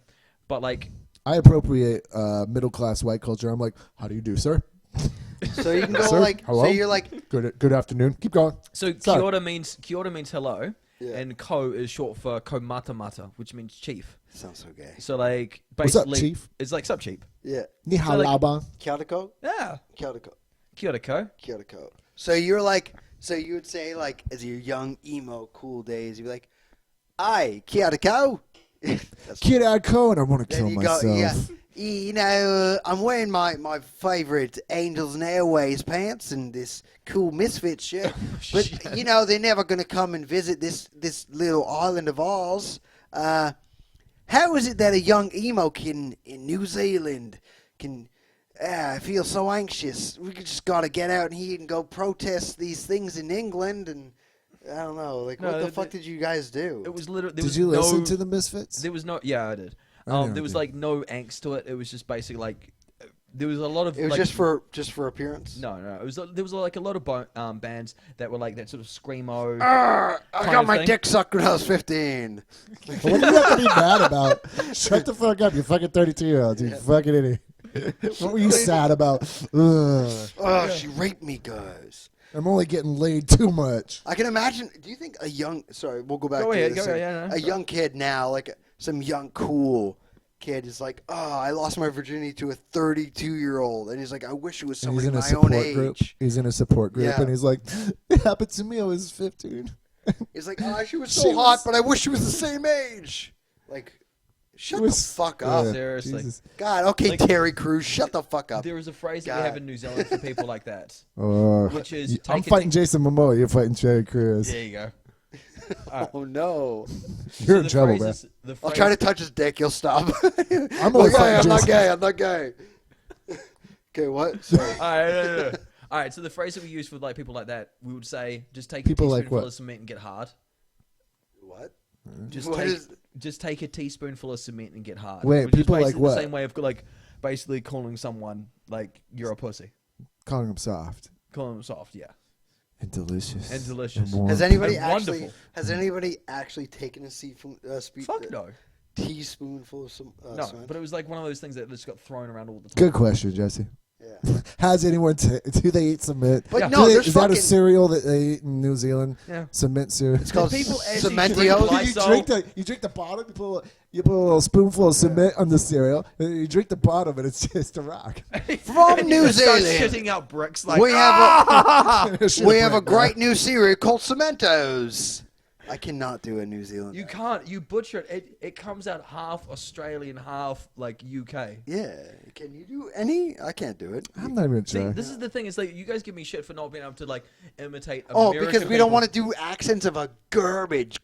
but like I appropriate middle class white culture. I'm like, how do you do, sir? So you can go Sir, like. hello? So you're like. Good afternoon. Keep going. so Sorry. kia ora means hello, Yeah. and ko is short for komatamata, which means chief. Sounds so gay. So like What's up, basically, chief? it's like sub chief. Yeah. Ni hao So, like- lao bang. Kia ora ko. Yeah, Kia ora ko. kia ora ko. Kia ora ko. So you're like. So you would say like as your young emo cool days, you'd be like, "Aye, kia ora ko." That's- Kid out co and I want to Then kill you myself. go, yeah. You know, I'm wearing my favorite Angels and Airways pants and this cool Misfit shirt. But, you know, they're never going to come and visit this little island of ours. How is it that a young emo kid in New Zealand can feel so anxious? We just got to get out here and go protest these things in England and... I don't know. Like, No, what the fuck did you guys do? It was literally. Did you listen to the Misfits? There was no. Yeah, I did. I never There was did. like no angst to it. It was just basically like there was a lot of. It was like, just for appearance? No. It was there was like a lot of bands that were like that sort of screamo. I kind got of my thing. dick sucked when I was 15. What do you have to be mad about? Shut the fuck up, you fucking 32-year-old, you fucking idiot. What were you sad about? Ugh. Oh, she raped me, guys. I'm only getting laid too much. I can imagine. Do you think a young? Sorry, we'll go back Go to ahead, this. go ahead, yeah, no. A young kid now, like some young cool kid, is like, oh, I lost my virginity to a 32-year-old, and he's like, I wish it was And he's somebody in a my own support age. group. He's in a support group, Yeah. and he's like, it happened to me. I was 15. He's like, oh, she was She so hot, was- but I wish she was the same age. Like, shut the fuck up. Seriously. Jesus. God, okay, Like- Terry Crews, shut the fuck up. There is a phrase that God. we have in New Zealand for people like that, Oh, which is I'm take a fighting Jason Momoa. You're fighting Terry Crews. There you go. Oh no! You're in the trouble, phrase man. is- the I'll phrase- try to touch his dick. You'll stop. I'm Well, only yeah, fighting I'm not Jason. gay. I'm not gay. Okay, what? Sorry. All right, no. All right, so the phrase that we use for like people like that, we would say, just take People a like teaspoonful what? of cement and get hard. What? Just What take, is- just take a teaspoonful of cement and get hard. Wait, which is people like basically what? The same way of like basically calling someone like you're a pussy, Calling him soft calling them soft, yeah. and delicious. And delicious. warm. Has anybody And actually? wonderful. Has anybody actually taken a Fuck no, teaspoonful of some? no. cement? But it was like one of those things that just got thrown around all the time. Good question, Jesse. Yeah. Has anyone do they eat cement? But Yeah. no, Do they- there's is that fucking. a cereal that they eat in New Zealand? Yeah. Cement cereal. It's called people actually drink Cementio. Lysol? You drink the bottom. You put a little spoonful of cement on the cereal. And you drink the bottom, and it's just a rock. From And New you start Zealand. shitting out bricks like We have Shit we have a break, man. great new cereal called Cementos. I cannot do a New Zealand. You can't. You butcher it. It comes out half Australian, half like UK. Yeah. Can you do any? I can't do it. I'm not even See, trying. this is the thing. It's like you guys give me shit for not being able to like imitate. Oh, American because we don't people. want to do accents of a garbage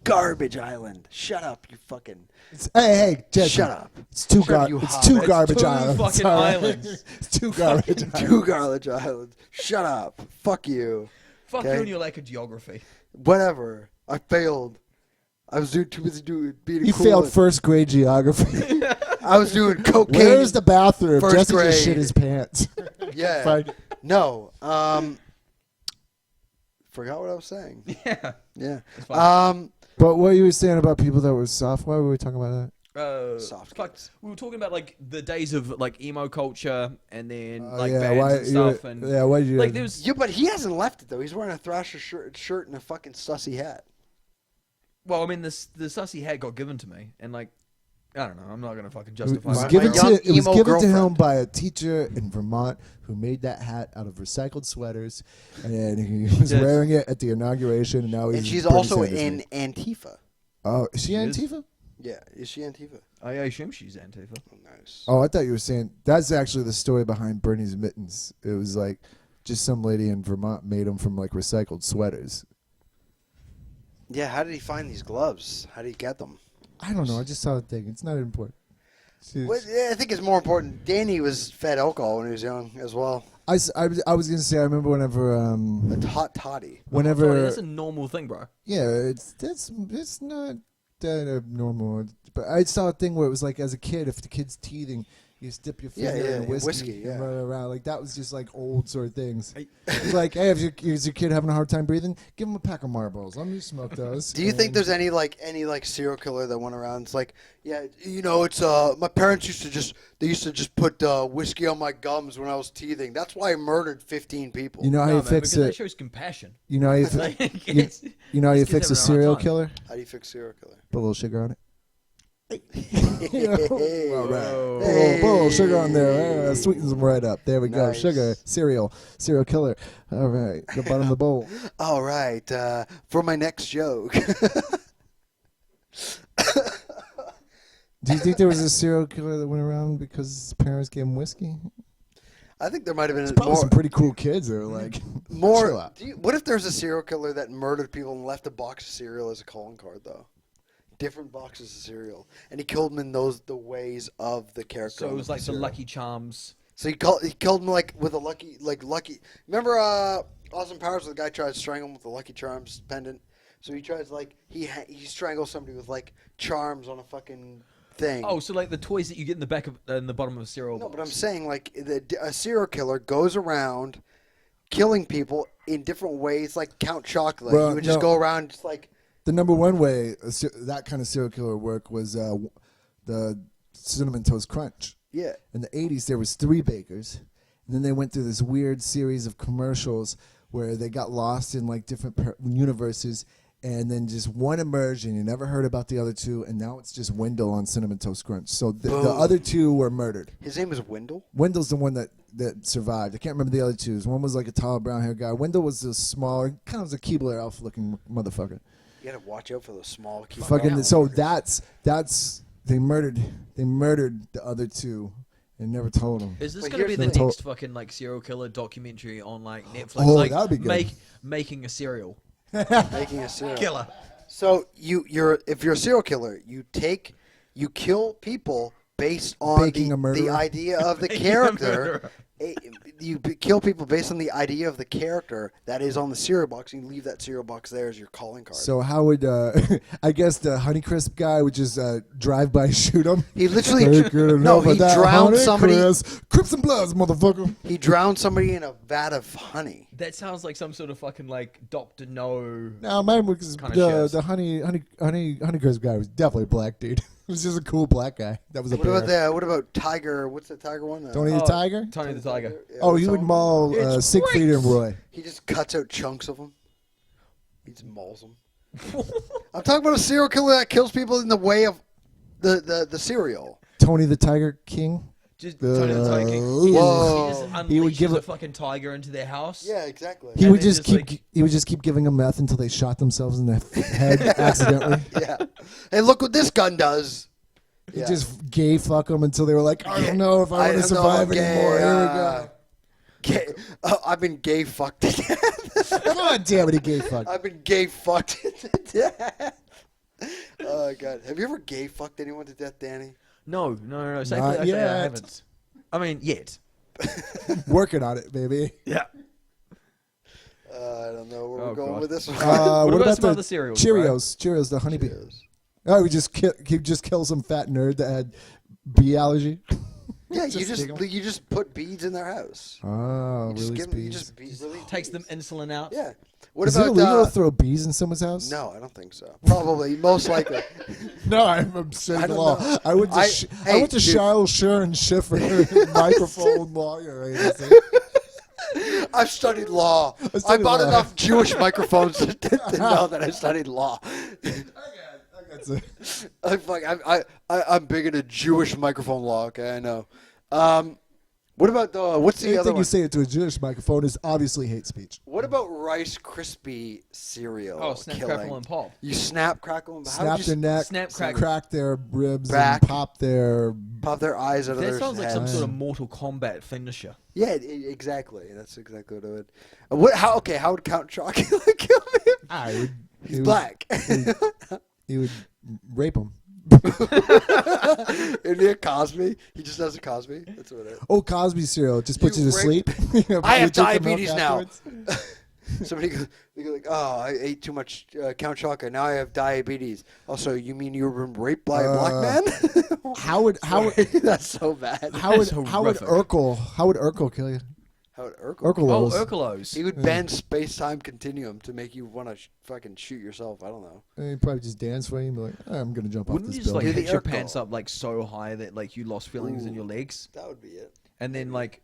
island. Shut up, you fucking. Hey, Jesse. Shut up. It's two Shut up, you It's hobbit. two It's garbage two islands. fucking all right? islands. It's two garbage islands. Two garbage islands. Shut up. Fuck you. Fuck Okay. you and your lack of geography. Whatever. I failed. I was too busy being You cool. failed first grade geography. I was doing cocaine. Where's the bathroom? First Jesse grade. just shit his pants. Yeah. Fine. No. Forgot what I was saying. Yeah. Yeah. fine. But what you were saying about people that were soft, why were we talking about that? Soft fuck. kids. We were talking about like the days of like emo culture and then Oh, like yeah, bands why and stuff and yeah, why did you like there was. Yeah, but he hasn't left it though. He's wearing a Thrasher shirt and a fucking sussy hat. Well, I mean, the sussy hat got given to me, and like, I don't know. I'm not gonna fucking It justify. was My given young to emo him girlfriend. by a teacher in Vermont who made that hat out of recycled sweaters, and he was Yes. wearing it at the inauguration. And now he's And she's Bernie also Sanders in mate. Antifa. Oh, is she She is? Antifa? Yeah, is she Antifa? I assume she's Antifa. Oh, nice. Oh, I thought you were saying that's actually the story behind Bernie's mittens. It was like just some lady in Vermont made them from like recycled sweaters. Yeah, how did he find these gloves? How did he get them? I don't know. I just saw the thing. It's not important. She- Well, yeah, I think it's more important. Danny was fed alcohol when he was young as well. I was gonna say I remember whenever A hot toddy. whenever That's a normal thing, bro. yeah it's not that abnormal, but I saw a thing where it was like as a kid if the kid's teething you just dip your Yeah, finger yeah, in yeah, whiskey, whiskey, and yeah. run around like that was just like old sort of things. It's like hey, is your kid having a hard time breathing? Give him a pack of Marlboros. Let me smoke those. Do you think And- there's any serial killer that went around? It's like, yeah, you know, it's my parents used to just put whiskey on my gums when I was teething. That's why I murdered 15 people. You know how No, you man, fix because that it? shows compassion. You know how you Like, you, it's- you know how you these kids fix a having a hard serial time. killer? How do you fix serial killer? Put a little sugar on it. Hey. All right. Whoa. Put a little sugar on there. Sweetens them right up. There we go. Nice. Sugar, serial killer. All right. The bottom of the bowl. All right, for my next joke. Do you think there was a serial killer that went around because his parents gave him whiskey? I think there might have been Probably more. some pretty cool kids that were like, chill More. out. What if there's a serial killer that murdered people and left a box of cereal as a calling card, though? Different boxes of cereal, and he killed them in the ways of the character. So it on was like the cereal. Lucky Charms. So he killed him like with a lucky. Remember, Austin Powers, the guy tried to strangle him with a Lucky Charms pendant. So he tries he strangles somebody with like charms on a fucking thing. Oh, so like the toys that you get in the back of in the bottom of a cereal No, box. but I'm saying a serial killer goes around killing people in different ways, like Count Chocolate. Well, He would just no. go around just like. The number one way that kind of serial killer work was the Cinnamon Toast Crunch. Yeah. In the 80s, there was 3 bakers. And then they went through this weird series of commercials where they got lost in like different universes. And then just one emerged, and you never heard about the other 2. And now it's just Wendell on Cinnamon Toast Crunch. So the other 2 were murdered. His name is Wendell. Wendell's the one that survived. I can't remember the other 2. One was like a tall brown hair guy. Wendell was a smaller, kind of was a Keebler Elf looking motherfucker. You gotta watch out for those small. Fucking. So that's they murdered the other two and never told them. Is this But gonna be here's the the thing. next fucking like serial killer documentary on like Netflix? Oh, like, that'd be good. Making a serial Making a serial killer. So if you're a serial killer, you kill people based on Baking a the murderer. idea of the Making a character. murderer. Kill people based on the idea of the character that is on the cereal box. And you leave that cereal box there as your calling card. So how would I guess the Honeycrisp guy would just drive by shoot him? He literally Ain't good enough he of that drowned somebody. Honeycrisp. Crips and Bloods, motherfucker. He drowned somebody in a vat of honey. That sounds like some sort of fucking like Dr. No. No, mine was Kinda the Honeycrisp guy was definitely a black dude. He was just a cool black guy. That was a bear. What about Tiger? What's the Tiger one? Tony the Tiger? Tony the Tiger. Yeah, Oh, what's he that would one? maul It's Siegfried and Roy. He just cuts out chunks of them. He just mauls them. I'm talking about a serial killer that kills people in the way of the cereal. Tony the Tiger King. Just Tony the Tiger. Whoa. He just unleashes He would give a it- fucking tiger into their house. Yeah, exactly. He And would then just just, keep. like- He would just keep giving them meth until they shot themselves in the head accidentally. Yeah. Hey, look what this gun does. He Yeah. just gay fuck them until they were like, I don't know if I want don't to know, survive gay, anymore. Here we go. Gay. Oh, I've been gay fucked to death. God damn it, he gay fuck. I've been gay fucked to death. Oh god, have you ever gay fucked anyone to death, Danny? No. Safely, Not I say I yet. haven't. I mean, yet. Working on it, baby. Yeah. I don't know where Oh, we're going God. with this one. What about some the other cereals, Cheerios, the honey bee. Cheerios. Oh, he just kill some fat nerd that had bee allergy. Yeah, Just take 'em. you just put beads in their house. Oh, You just really? give 'em- you just release Takes them beads. insulin out. Yeah. What Is it about illegal to throw bees in someone's house? No, I don't think so. Probably, most likely. No, I'm saying I the don't law. know. I went to Hey, I went to dude. Charles Schur Schiffer microphone lawyer agency. I've studied law. I studied bought law. enough Jewish microphones to know that I studied law. I got some. I'm big into Jewish microphone law. Okay, I know. What about what's the other Anything one? you say to a Jewish microphone is obviously hate speech. What about Rice Krispie cereal? Oh, snap, killing? crackle, and pop. You snap, crackle, and Snap their neck, snap, crack- crack their ribs, Back. and pop their. pop their eyes out of That their sounds like some heads. sort of Mortal Kombat finisher. Yeah, exactly. That's exactly what it would. How would Count Chocula kill him? I would. He's black. He would rape him. Isn't he a Cosby? He just does a Cosby. That's what it is. Oh, Cosby cereal just puts you You to rape- sleep. I have You drink the milk diabetes now. afterwards. Somebody they go like, oh, I ate too much Count Chocula. Now I have diabetes. Also, you mean you were raped by a black man? How would That's so bad. how would That's how would horrific. Urkel kill you? How would Urkel? Oh, Urkelos. Urkelos. He would bend space-time continuum to make you want to fucking shoot yourself. I don't know. He'd probably just dance for you and be like, I'm gonna jump Wouldn't off you this just like building. the hit your Urkel. pants up like so high that like you lost feelings in Ooh. your legs, That would be it. and then like,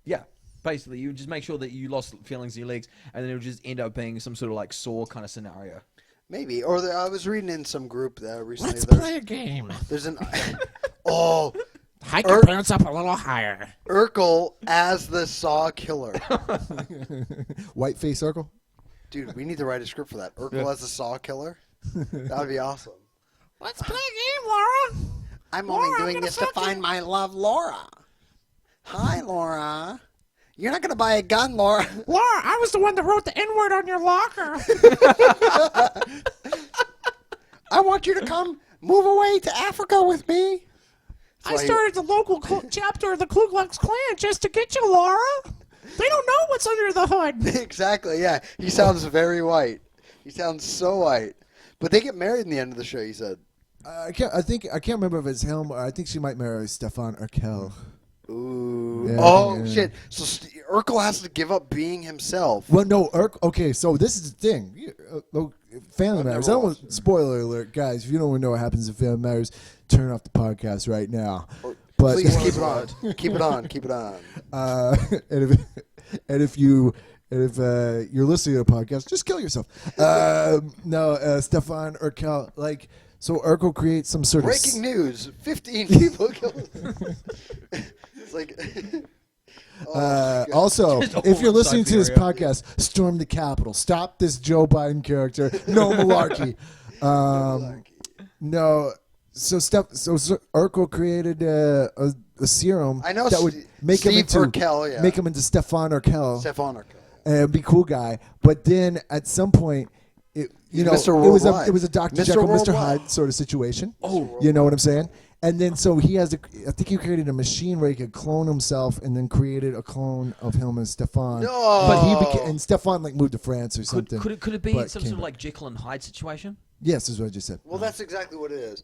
yeah, basically you would just make sure that you lost feelings in your legs, and then it would just end up being some sort of like Saw kind of scenario. Maybe. Or I was reading in some group recently. Let's play a game. There's an oh. Hike your pants up a little higher. Urkel as the Saw killer. Whiteface Urkel. Dude, we need to write a script for that. Urkel as the Saw killer. That would be awesome. Let's play a game, Laura. I'm Laura, only I'm doing gonna this to fuck you. find my love, Laura. Hi, Laura. You're not going to buy a gun, Laura. Laura, I was the one that wrote the N-word on your locker. I want you to come move away to Africa with me. I started the local chapter of the Ku Klux Klan just to get you, Laura. They don't know what's under the hood. Exactly, yeah. He sounds very white. He sounds so white. But they get married in the end of the show, he said. I can't remember if it's him or I think she might marry Stefan Urkel. Ooh. Yeah, Oh, yeah. shit. So Urkel has to give up being himself. Well, no, okay, so this is the thing. Family I've Matters. never I don't want, spoiler alert, guys. If you don't want to know what happens in Family Matters, turn off the podcast right now. But Please keep it on. Keep it on. Keep it on. and if you're listening to a podcast, just kill yourself. Stefan Urkel, like, so Urkel creates some sort Breaking of news. 15 people killed. It's like... oh, Also, Just all if you're in listening to this Siberia. podcast, storm the Capitol. Stop this Joe Biden character. No malarkey. No. So Urkel created a serum I know that would make Steve him into Urkel, yeah. make him into Stefan Urkel. Stefan Urkel. And be a cool guy. But then at some point, it Mr. it was a Worldwide. Dr. Mr. Jekyll, Mr. Worldwide. Hyde sort of situation. Oh, You know what I'm saying? And then so he has I think he created a machine where he could clone himself, and then created a clone of him as Stefan. No. But he became, and Stefan like moved to France or something. Could it be but some came sort of back. like Jekyll and Hyde situation? Yes, is what I just said. Well, that's exactly what it is.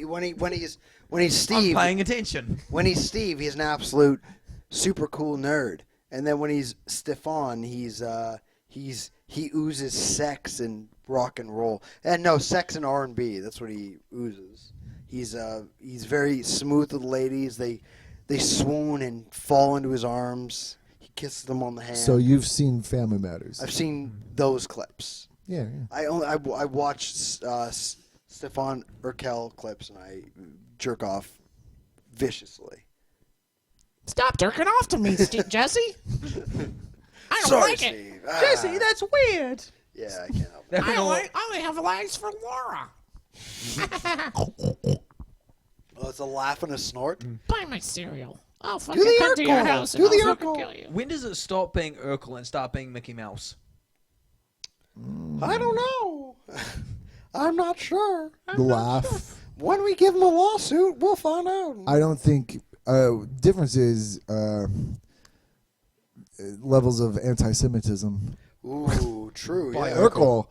When he's I'm Steve, paying attention. when he's Steve, he's an absolute super cool nerd. And then when he's Stefan, he oozes sex and rock and roll. And no, sex and R&B. That's what he oozes. He's very smooth with the ladies. They swoon and fall into his arms. He kisses them on the hand. So you've seen Family Matters? I've seen those clips. Yeah. I watched Stefan Urkel clips and I jerk off viciously. Stop jerking off to me, Jesse. I don't Sorry, like it. Steve. Jesse, that's weird. Yeah, I can't help it. I only have legs for Laura. Oh, it's a laugh and a snort. Buy my cereal. I'll Do fucking the come to your Urkel. house Do and the I'll fucking Urkel. kill you. When does it stop being Urkel and start being Mickey Mouse? I don't know. I'm not sure. The laugh. When we give him a lawsuit, we'll find out. I don't think difference is levels of anti-Semitism. Ooh, true. By Yeah. Urkel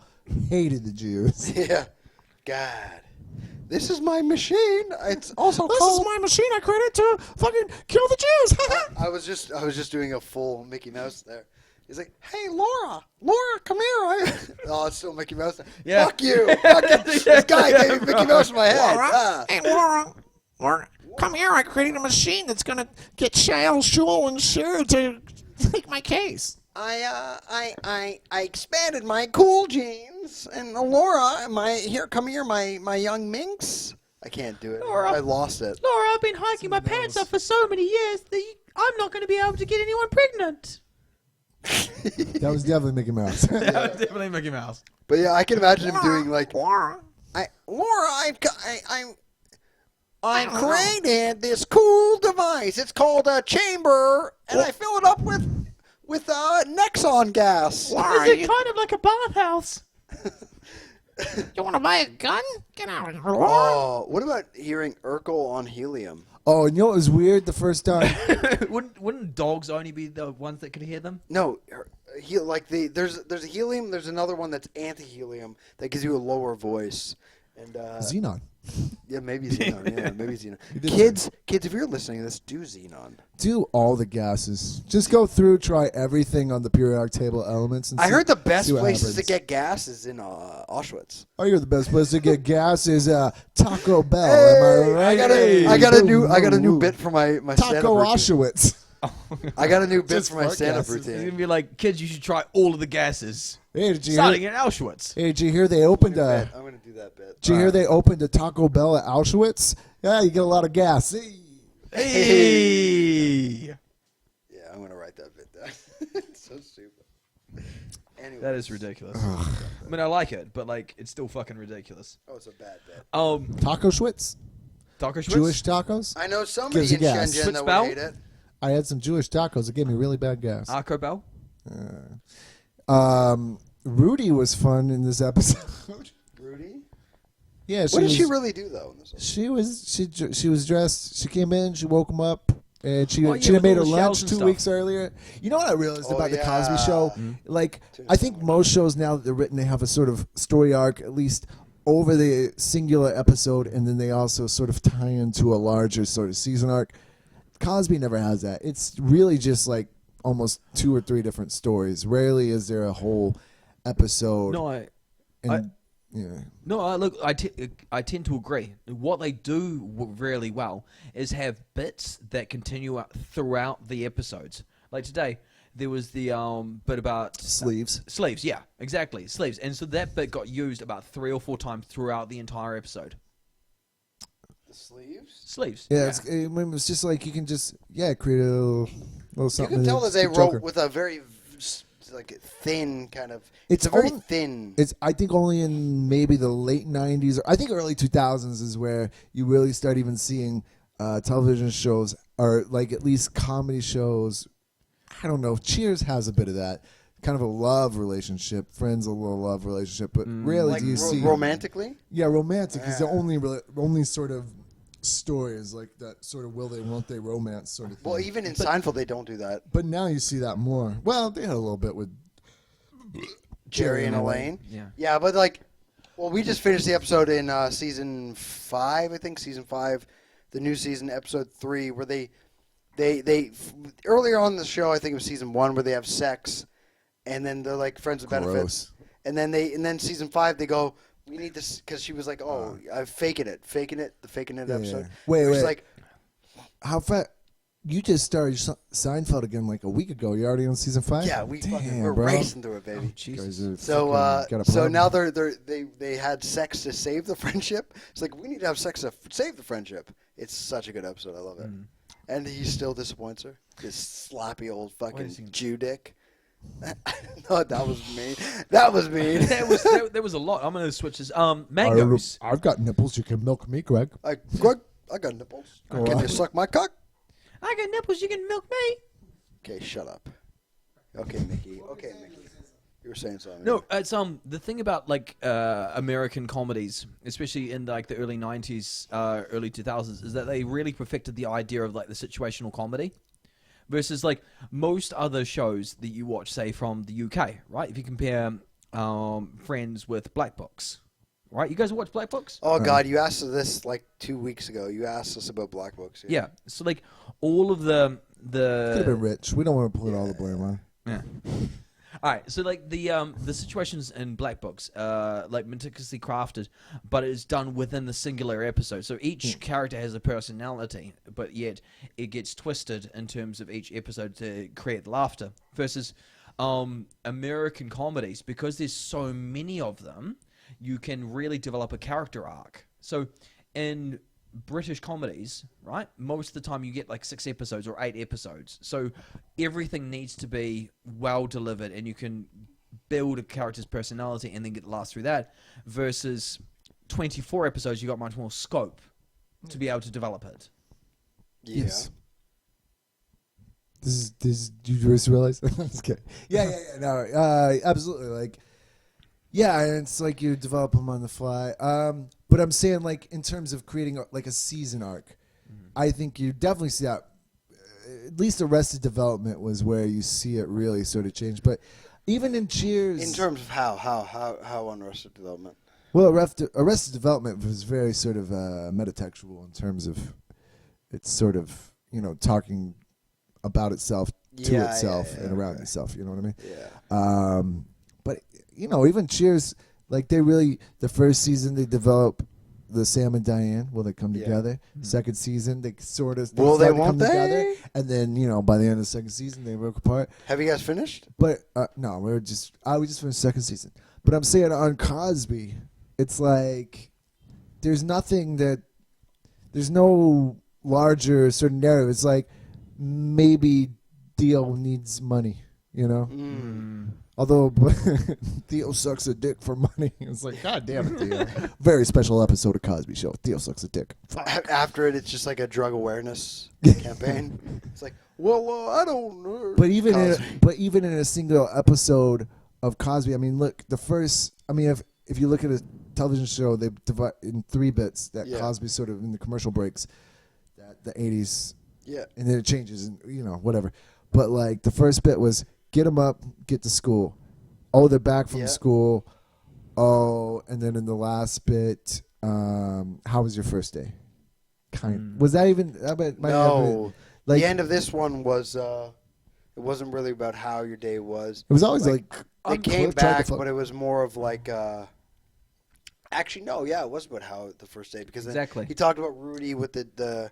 hated the Jews. Yeah. God. This is my machine. It's also This called. is my machine I created to fucking kill the Jews. I was just doing a full Mickey Mouse there. He's like, "Hey, Laura, come here." Oh, it's still Mickey Mouse. Yeah. Fuck you. This guy gave Mickey Mouse in my head. Laura, Ah. hey Laura, come here. I created a machine that's gonna get Shale, Shul, and Sure to take my case. I expanded my cool jeans, and Laura, my young minx. I can't do it. Laura. I lost it. Laura, I've been hiking my pants up for so many years that I'm not going to be able to get anyone pregnant. That was definitely Mickey Mouse. Definitely Mickey Mouse. But yeah, I can imagine him doing like, Laura. I created this cool device. It's called a chamber, and I fill it up with Nexon gas. Laura, Is it kind of like a bathhouse? you want to buy a gun? Get out of here, Laura. Oh, what about hearing Urkel on helium? Oh, and you know what was weird the first time? Wouldn't dogs only be the ones that could hear them? No, there's a helium. There's another one that's anti-helium that gives you a lower voice. And Xenon. yeah, maybe Xenon. Yeah, maybe Xenon. did Kids, if you're listening to this, do Xenon. Do all the gases. Just go through, try everything on the periodic table elements. And I see- heard the best see what places to happens. get gas is in Auschwitz. I hear the best place to get gas is Taco Bell. Am I right? I got a new bit for my stand-up Taco routine. Auschwitz. I got a new bit Just for my fart stand-up gases. It's going routine. to be like, kids, you should try all of the gases. Hey, did you Starting hear? in Auschwitz. Hey, did you hear they opened a? I'm gonna do that bit. Did you hear they opened a Taco Bell at Auschwitz? Yeah, you get a lot of gas. Hey. Hey! Yeah, I'm gonna write that bit down. It's so stupid. Anyway, That is ridiculous. I mean, I like it, but like, it's still fucking ridiculous. Oh, it's a bad bit. Taco Schwitz? Taco Schwitz? Jewish tacos? I know somebody Gives you in gas. Shenzhen that Schwitzbau? would hate it. I had some Jewish tacos. It gave me really bad gas. Arco Bell? Rudy was fun in this episode. Rudy? Yeah, What did she really do though? In this one? she was dressed. She came in. She woke him up, and she Oh, yeah, she had with made all her the lunch shells and 2 stuff. weeks earlier. You know what I realized Oh, about the yeah. Cosby Show? Like, I think most shows now that they're written, they have a sort of story arc, at least over the singular episode, and then they also sort of tie into a larger sort of season arc. Cosby never has that. It's really just like almost 2 or 3 different stories. Rarely is there a whole episode. No, Yeah. No, look, I tend to agree. What they do really well is have bits that continue out throughout the episodes. Like today, there was the bit about Sleeves. Sleeves, yeah, exactly, sleeves. And so that bit got used about 3 or 4 times throughout the entire episode. The sleeves. Sleeves. Yeah, it's just like you can just create a little You something. can tell that they keep wrote joking. with a very like thin kind of. It's a very only- thin. It's I think only in maybe the late '90s or I think early 2000s is where you really start even seeing television shows or like at least comedy shows. I don't know. Cheers has a bit of that kind of a love relationship. Friends a little love relationship, but rarely like do you see romantically. Yeah, romantic is the only sort of story is like that sort of will they won't they romance sort of thing. Well, even in Seinfeld, they don't do that. But now you see that more. Well, they had a little bit with Jerry and Elaine. Yeah. Yeah, but like, well, we just finished the episode in season 5, I think, season 5, the new season, episode 3, where they earlier on in the show, I think it was season 1, where they have sex, and then they're like friends with benefits, and then season 5 they go, we need this because she was like, oh, I'm faking it episode. Wait. She's like, How fast? You just started Seinfeld again like a week ago. You're already on season 5. yeah, we're bro. racing through it, baby. Jesus. So got a so problem. now they had sex to save the friendship. It's like we need to have sex to save the friendship. It's such a good episode. I love it. And he still disappoints her. This sloppy old fucking Jew dick. No, that was mean. That was mean. there was a lot. I'm gonna switch this. Mangoes. I've got nipples. You can milk me, Greg. Greg, I got nipples. Can you suck my cock? I got nipples. You can milk me. Okay, shut up. Okay, Mickey. You were saying something. No, it's the thing about like American comedies, especially in like the early '90s, early 2000s, is that they really perfected the idea of like the situational comedy, versus like most other shows that you watch, say from the UK, right? If you compare Friends with Black Books, right? You guys watch Black Books? Oh God, you asked us this like 2 weeks ago. You asked us about Black Books. Yeah. So like all of the Could have been rich. We don't want to put all the blame on. Yeah. All right, so like the situations in Black Books, like meticulously crafted, but it's done within the singular episode. So each character has a personality, but yet it gets twisted in terms of each episode to create laughter. Versus American comedies, because there's so many of them, you can really develop a character arc. So in British comedies, right, most of the time you get like 6 episodes or 8 episodes. So everything needs to be well delivered, and you can build a character's personality and then get the laughs through that. Versus 24 episodes, you got much more scope to be able to develop it. Yeah. Yes. This do you just realize? I'm just kidding. Yeah. No, absolutely. Like, yeah, and it's like you develop them on the fly. But I'm saying, like, in terms of creating like a season arc, I think you definitely see that. At least Arrested Development was where you see it really sort of change. But even in Cheers, In terms of how on Arrested Development. well, Arrested Development was very sort of metatextual in terms of it's sort of talking about itself to Yeah, itself yeah, and around okay. itself. You know what I mean? Yeah. But even Cheers, like they really the first season they develop the Sam and Diane. Will they come Yeah. together? Second season they sort of Will they, start to won't come they? together, and then by the end of the second season they broke apart. Have you guys finished? But no, we just finished second season. But I'm saying on Cosby, it's like there's no larger sort of narrative. It's like maybe Theo needs money, Although Theo sucks a dick for money. It's like, God damn it, Theo. Very special episode of Cosby Show. Theo sucks a dick. After it's just like a drug awareness campaign. It's like, well, I don't know. But even Cosby. in a single episode of Cosby, I mean, look, if you look at a television show, they divide in 3 bits that Yeah. Cosby sort of in the commercial breaks, that the 80s, Yeah. and then it changes and whatever. But like the first bit was get them up, get to school. Oh, they're back from Yeah. school. Oh, and then in the last bit, how was your first day? Was that even? No. Like the end of this one was, it wasn't really about how your day was. it was always like They on came Cliff tried to back, fuck- but it was more of like, actually, no, yeah, it was about how the first day. Because then Exactly. he talked about Rudy with the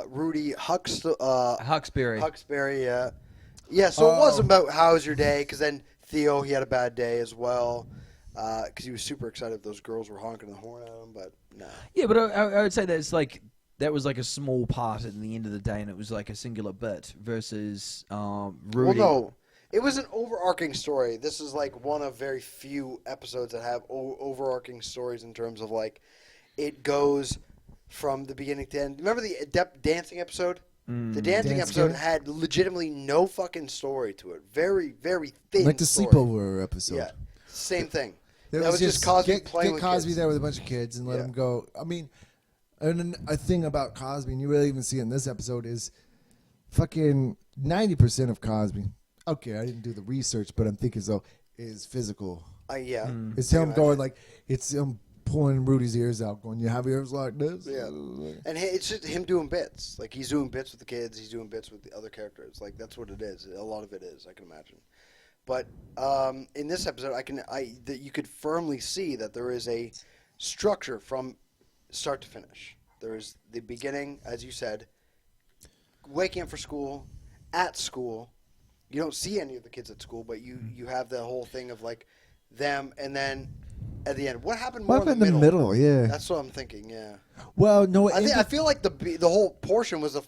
Rudy Huxtable. Huxbury, yeah. Yeah, so it wasn't about how's your day, because then Theo, he had a bad day as well. because he was super excited those girls were honking the horn at him, but no. Yeah, but I would say that was like a small part at the end of the day, and it was like a singular bit versus Rudy. Well, no, it was an overarching story. This is like one of very few episodes that have overarching stories in terms of like it goes from the beginning to end. Remember the dancing episode? The dancing episode had legitimately no fucking story to it. Very, very thin. Like the story. sleepover episode. Yeah, same thing. That was just Cosby playing get with Cosby kids. there with a bunch of kids and let him go. I mean, and a thing about Cosby, and you really even see it in this episode, is fucking 90% of Cosby. Okay, I didn't do the research, but I'm thinking so. Is physical. Yeah. It's him going like, it's him pulling Rudy's ears out, going, "You have ears like this." Yeah, and it's just him doing bits. Like he's doing bits with the kids, he's doing bits with the other characters. Like that's what it is. A lot of it is, I can imagine. But in this episode, that you could firmly see that there is a structure from start to finish. There is the beginning, as you said, waking up for school, at school. You don't see any of the kids at school, but you have the whole thing of like them, and then at the end, what happened more What happened in the middle? Yeah. That's what I'm thinking. Yeah. Well, no. I feel like the whole portion was the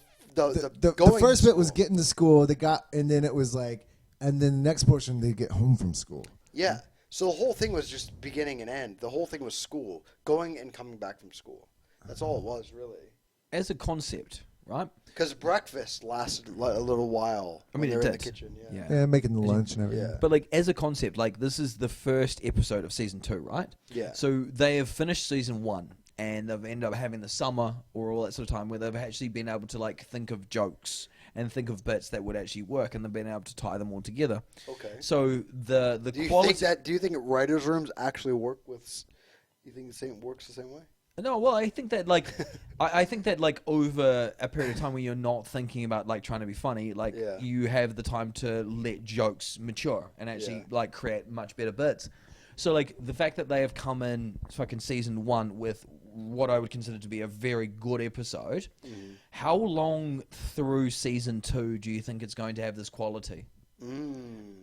going first to bit was school. getting to school. They got, and then it was like, and then the next portion they get home from school. Yeah. So the whole thing was just beginning and end. The whole thing was school, going and coming back from school. That's all it was, really. As a concept, right? Because breakfast lasted a little while. I mean, when it they were in did. the kitchen. Yeah. Yeah. Yeah, making the lunch and everything. Yeah. But like as a concept, like this is the first episode of season 2, right? Yeah. So they have finished season 1, and they've ended up having the summer or all that sort of time where they've actually been able to like think of jokes and think of bits that would actually work, and they've been able to tie them all together. Okay. So the Do you quality. think writers' rooms actually work with? You think works the same way? No, well, I think that like, I think that like over a period of time when you're not thinking about like trying to be funny, like Yeah. you have the time to let jokes mature and actually Yeah. like create much better bits. So like the fact that they have come in fucking season 1 with what I would consider to be a very good episode, how long through season 2 do you think it's going to have this quality?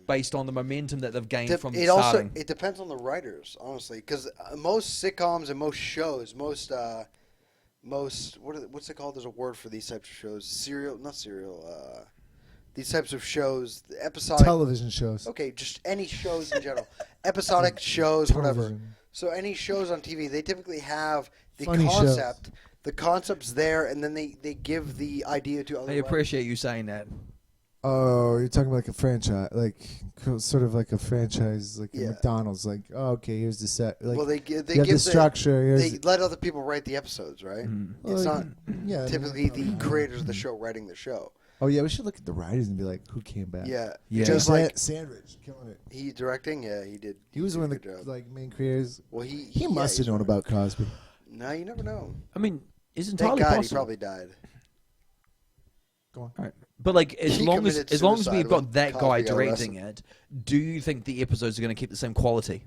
Based on the momentum that they've gained from starting. It depends on the writers, honestly, because most sitcoms and most shows, what's it called? There's a word for these types of shows. These types of shows, episodic Television shows. Okay, just any shows in general, episodic shows, whatever. Television. So any shows on TV, they typically have the Funny concept. The concept's there, and then they give the idea to other. I appreciate you saying that. Oh, you're talking about like a franchise, like sort of like a franchise, like Yeah. McDonald's. Like, oh, okay, here's the set. Like, Well, they you have give the structure. They Here's let other people write the episodes, right? It's Well, not yeah, typically the creators of the show writing the show. Oh yeah, we should look at the writers and be like, who came back? Yeah, Yeah. just like Sandridge, killing it. he directing. Yeah, he did. He was did one a of the good job. like main creators. Well, He must have he's known right. about Cosby. No, you never know. I mean, it's Thank entirely God he possible. probably died. Go on. Right. But like as He long as committed we've suicide got when that guy Cosby got directing it, do you think the episodes are going to keep the same quality?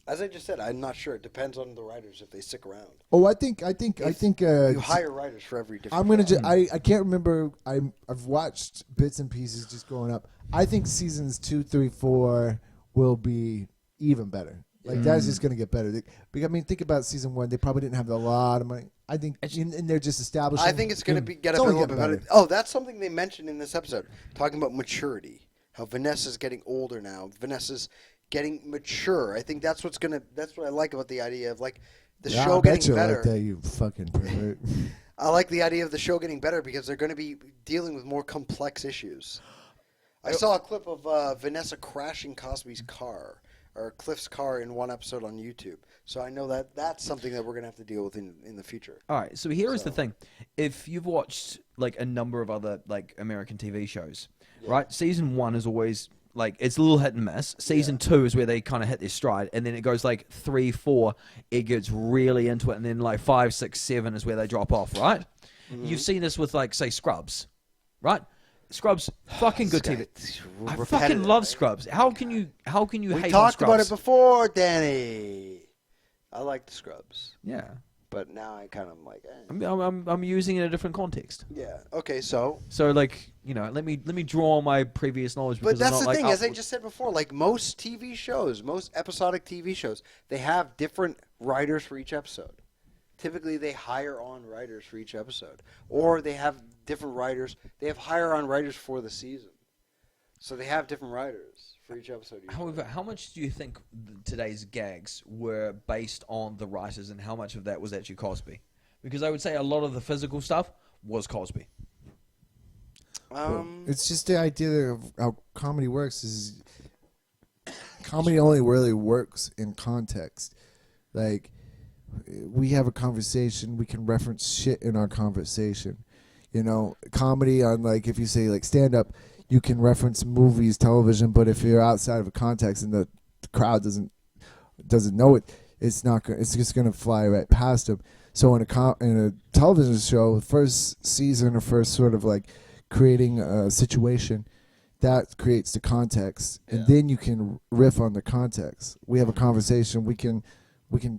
As I just said, I'm not sure. It depends on the writers if they stick around. Oh, I think. You hire writers for every different. I'm gonna. job. I can't remember. I've watched bits and pieces just growing up. I think seasons 2, 3, 4 will be even better. Like that's just gonna get better. Because I mean, think about season 1. They probably didn't have a lot of money. I think, and they're just establishing. I think it's going to get It's up a only little bit getting better. Oh, that's something they mentioned in this episode, talking about maturity. How Vanessa's getting older now. Vanessa's getting mature. I think that's what's gonna. That's what I like about the idea of like the Yeah, show I bet getting you better. like that, you fucking pervert. I like the idea of the show getting better because they're going to be dealing with more complex issues. I saw a clip of Vanessa crashing Cosby's car or Cliff's car in one episode on YouTube. So I know that that's something that we're going to have to deal with in the future. All right, so here is the thing. If you've watched like a number of other like American TV shows, right? Season 1 is always like it's a little hit and miss. Season 2 is where they kind of hit their stride, and then it goes like 3, 4, it gets really into it, and then like 5, 6, 7 is where they drop off, right? You've seen this with like say Scrubs, right? Scrubs, fucking good TV. I fucking love Scrubs. How can you We hate on talked Scrubs? about it before, Danny. I like the Scrubs. Yeah. But now I kind of like, I'm using it in a different context. yeah. Okay, so. So like, let me draw on my previous knowledge. But Because I'm that's not, the thing, like, as I just said before, like most TV shows, most episodic TV shows, they have different writers for each episode. Typically, they hire on writers for each episode. Or they have different writers. They have hire on writers for the season. So they have different writers for each episode. However, how much do you think today's gags were based on the writers, and how much of that was actually Cosby? Because I would say a lot of the physical stuff was Cosby. It's just the idea of how comedy works is comedy only really works in context. Like, we have a conversation, we can reference shit in our conversation. Comedy on, like, if you say, like, stand-up, you can reference movies, television, but if you're outside of a context and the crowd doesn't know it, it's just gonna fly right past them. So in a television show, the first season or first sort of like creating a situation, that creates the context, and then you can riff on the context. We have a conversation. We can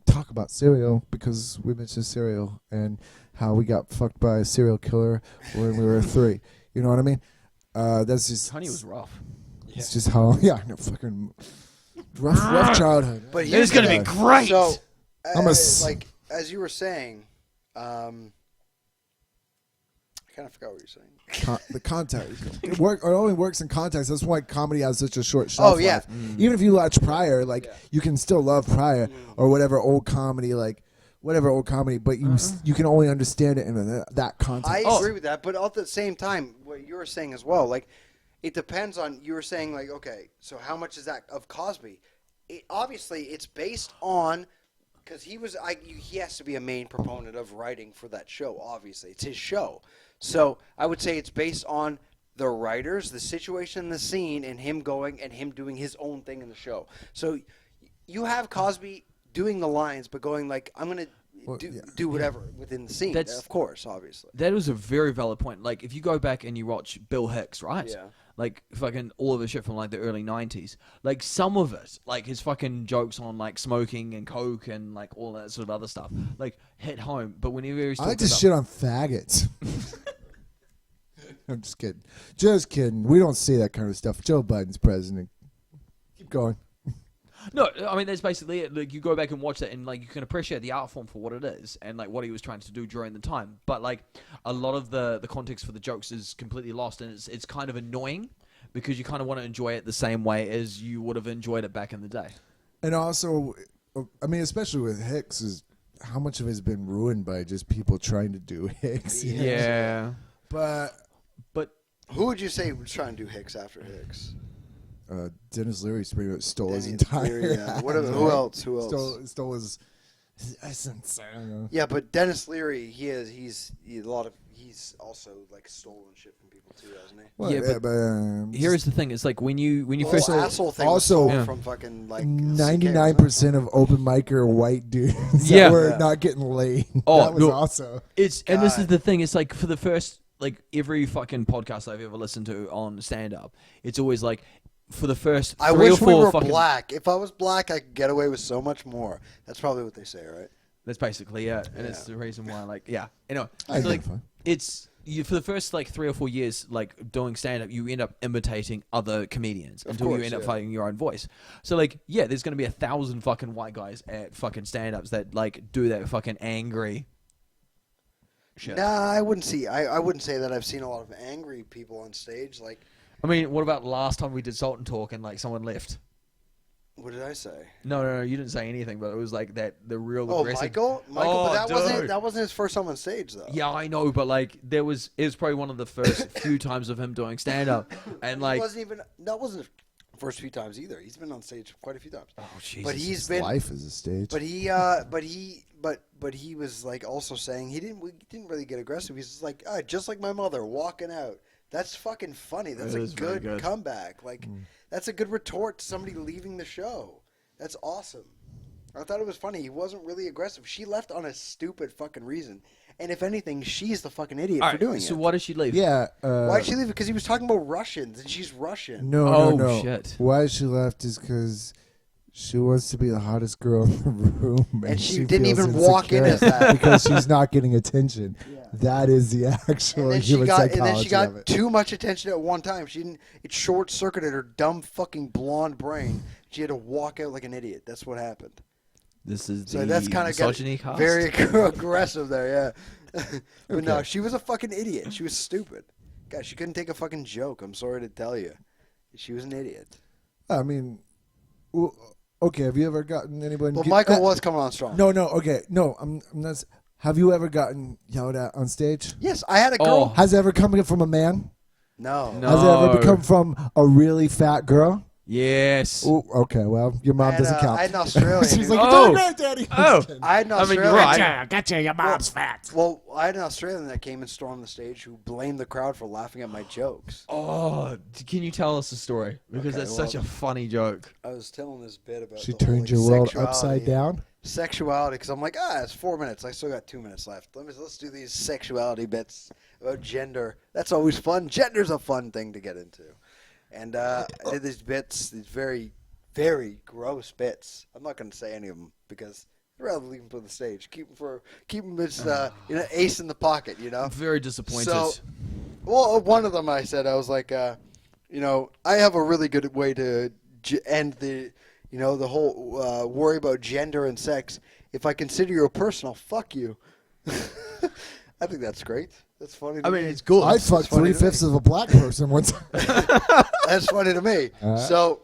talk about cereal because we mentioned cereal and how we got fucked by a serial killer when we were 3. You know what I mean? That's just Honey was rough. It's just how fucking rough childhood. But It's gonna be great. So, I'm a like as you were saying, I kind of forgot what you were saying. The context. It only works in context. That's why comedy has such a short shelf life. Even if you watch Pryor, you can still love Pryor or whatever old comedy, but you can only understand it in that context. I agree with that, but at the same time, what you were saying as well, like it depends on. You were saying like, okay, so how much is that of Cosby? Obviously, it's based on. Because he has to be a main proponent of writing for that show, obviously. It's his show. So I would say it's based on the writers, the situation, the scene, and him going and him doing his own thing in the show. So you have Cosby doing the lines, but going like, I'm going to do whatever within the scene. Of course, obviously. That was a very valid point. Like, if you go back and you watch Bill Hicks, right? Yeah. Like, fucking all of his shit from, like, the early 90s. Like, some of it, like, his fucking jokes on, like, smoking and coke and, like, all that sort of other stuff, like, hit home. But whenever he's I talking like to about... shit on faggots. I'm just kidding. Just kidding. We don't say that kind of stuff. Joe Biden's president. Keep going. No, I mean, that's basically it. Like, you go back and watch that, and like, you can appreciate the art form for what it is, and like what he was trying to do during the time. But like, a lot of the context for the jokes is completely lost, and it's kind of annoying because you kind of want to enjoy it the same way as you would have enjoyed it back in the day. And also, I mean, especially with Hicks, is how much of it has been ruined by just people trying to do Hicks. You know? Yeah, But Who would you say was trying to do Hicks after Hicks? Dennis Leary's pretty much stole his Dennis entire. Leary, yeah. Who else? Stole his essence. I don't know. Yeah, but Dennis Leary, he's also like stolen shit from people too, hasn't he? Well, Yeah, but here's the thing: it's like when you The first whole asshole thing also- was stolen Yeah. from fucking like 99% of open micer white dudes Yeah. that were Yeah. not getting laid. Oh, that was no. also. It's and this is God. the thing. It's like for the first every fucking podcast I've ever listened to on stand up, it's always like for the first 3 I or wish 4 we were fucking black. If I was black, I could get away with so much more. That's probably what they say, right? That's basically it, and Yeah. it's the reason why anyway. I So, like, think fine. it's you for the first 3 or 4 years doing stand up, you end up imitating other comedians until course, you end up yeah. finding your own voice. So there's going to be 1,000 fucking white guys at fucking stand ups that do that fucking angry shit. Nah, I wouldn't say that I've seen a lot of angry people on stage. Like, I mean, what about last time we did Salt and Talk and someone left? what did I say? No, you didn't say anything, but it was the real Oh, aggressive. Michael, Oh, but dude. that wasn't his first time on stage though. Yeah, I know, but it was probably one of the first few times of him doing stand up, and that wasn't the first few times either. He's been on stage quite a few times. oh Jesus, But he's been Life is a stage. But he was also saying he didn't really get aggressive. He's just like my mother walking out. That's fucking funny. That's It a is very good good. comeback. That's a good retort to somebody leaving the show. That's awesome. I thought it was funny. He wasn't really aggressive. She left on a stupid fucking reason. And if anything, she's the fucking idiot for doing so it. why did she leave? yeah. Why'd she leave? Because he was talking about Russians, and she's Russian. No, Oh, no. shit. Why she left is because She wants to be the hottest girl in the room, And she didn't feels even walk in insecure as that. because she's not getting attention. That is the actual And then human psychology she got of it. too much attention at one time. She didn't. It short circuited her dumb fucking blonde brain. She had to walk out like an idiot. That's what happened. This is So the that's kind of misogyny cast. very aggressive there, yeah. But no, Okay. she was a fucking idiot. She was stupid. God, she couldn't take a fucking joke. I'm sorry to tell you, she was an idiot. I mean, okay. Have you ever gotten anyone? But Michael was coming on strong. No, okay, no. I'm not. Have you ever gotten yelled at on stage? Yes, I had a girl. Oh. Has it ever come from a man? No. No. Has it ever come from a really fat girl? Yes. Ooh, okay, well, your mom doesn't count. I had an Australian. She's who- like, Oh. "You're doing great, Daddy." Oh. I had an I mean, Australian. you're right. Gotcha, your mom's fat. Well, I had an Australian that came and stormed the stage who blamed the crowd for laughing at my jokes. Oh, can you tell us a story? Because Okay, that's such a well- funny joke. I was telling this bit about She the whole, turned like, your world sexuality. upside down. Sexuality, because I'm like, it's 4 minutes. I still got 2 minutes left. Let's do these sexuality bits about gender. That's always fun. Gender's a fun thing to get into. And I did these bits, these very, very gross bits. I'm not going to say any of them because I'd rather leave them for the stage. Keep them as ace in the pocket, you know. I'm very disappointed. So, well, one of them I said, I was like, I have a really good way to end the, the whole worry about gender and sex. If I consider you a person, I'll fuck you. I think that's great. That's funny to I me. mean, it's good. I fucked funny to 3/5 of a black person once. That's funny to me. So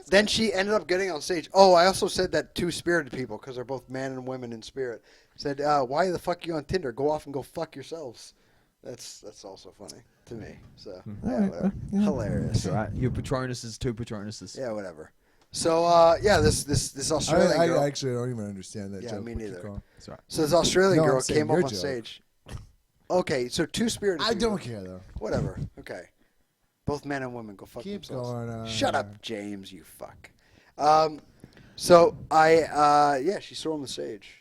then she ended up getting on stage. Oh, I also said that two-spirited people, because they're both man and women in spirit, said, why the fuck are you on Tinder? Go off and go fuck yourselves. That's also funny to me. So, yeah, whatever. Hilarious. That's right. Your Patronus is two Patronuses. Yeah, whatever. So, this Australian I girl. actually don't even understand that Yeah, joke. me but keep neither. going. That's right. So this Australian No, I'm girl saying came up your on joke. stage. Okay, so two-spirited I people. don't care though. Whatever. Okay. Both men and women go fuck Keep themselves. going on. Shut up, James, you fuck. So she stormed the stage.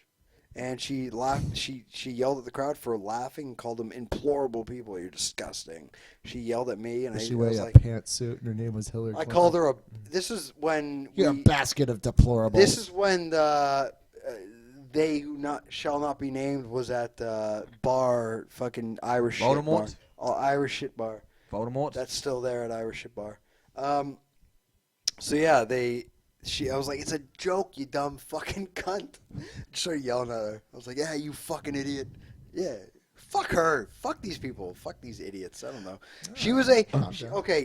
And she laughed. She yelled at the crowd for laughing and called them implorable people. You're disgusting. She yelled at me, and She I wear was a like, pantsuit, and her name was Hillary. I Clinton. called her a. This is when You're a we, basket of deplorables. This is when the they who shall not be named was at bar, fucking Irish shit bar. Voldemort? Oh, Irish shit bar. Voldemort. That's still there at Irish shit bar. So yeah, I was like, it's a joke, you dumb fucking cunt. Just started yelling at her. I was like, yeah, you fucking idiot. Yeah, fuck her. Fuck these people. Fuck these idiots. I don't know. She was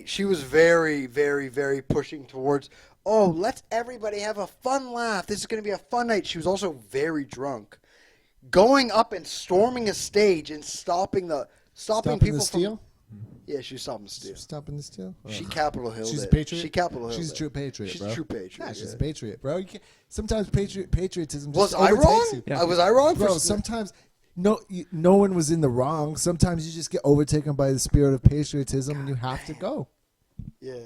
she was very, very, very pushing towards, let's everybody have a fun laugh. This is going to be a fun night. She was also very drunk. Going up and storming a stage and stopping people the steal. Yeah, she was stopping the steal. Stopping the steal. She Capitol Hill. She's a it. patriot. She Capitol Hill. She's a true patriot, She's bro. a true patriot. Yeah, she's yeah. a patriot, bro. Sometimes patriotism just Was I overtakes wrong? you. Yeah. Was I wrong? Bro, sometimes no one was in the wrong. Sometimes you just get overtaken by the spirit of patriotism, and you have to go. Yeah.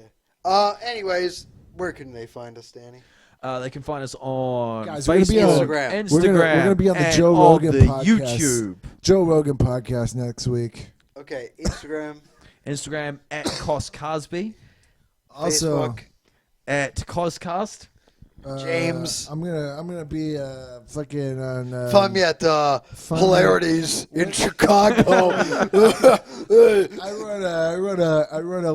Anyways, where can they find us, Danny? They can find us on Guys, we're gonna be Facebook, on- Instagram. Instagram, We're gonna be on the and Joe on Rogan the podcast. YouTube. Joe Rogan podcast next week. Okay, Instagram. Instagram at Cos Cosby, Also, Facebook. at Coscast. James. I'm gonna be fucking on. Find me at find Hilarities in Chicago. I run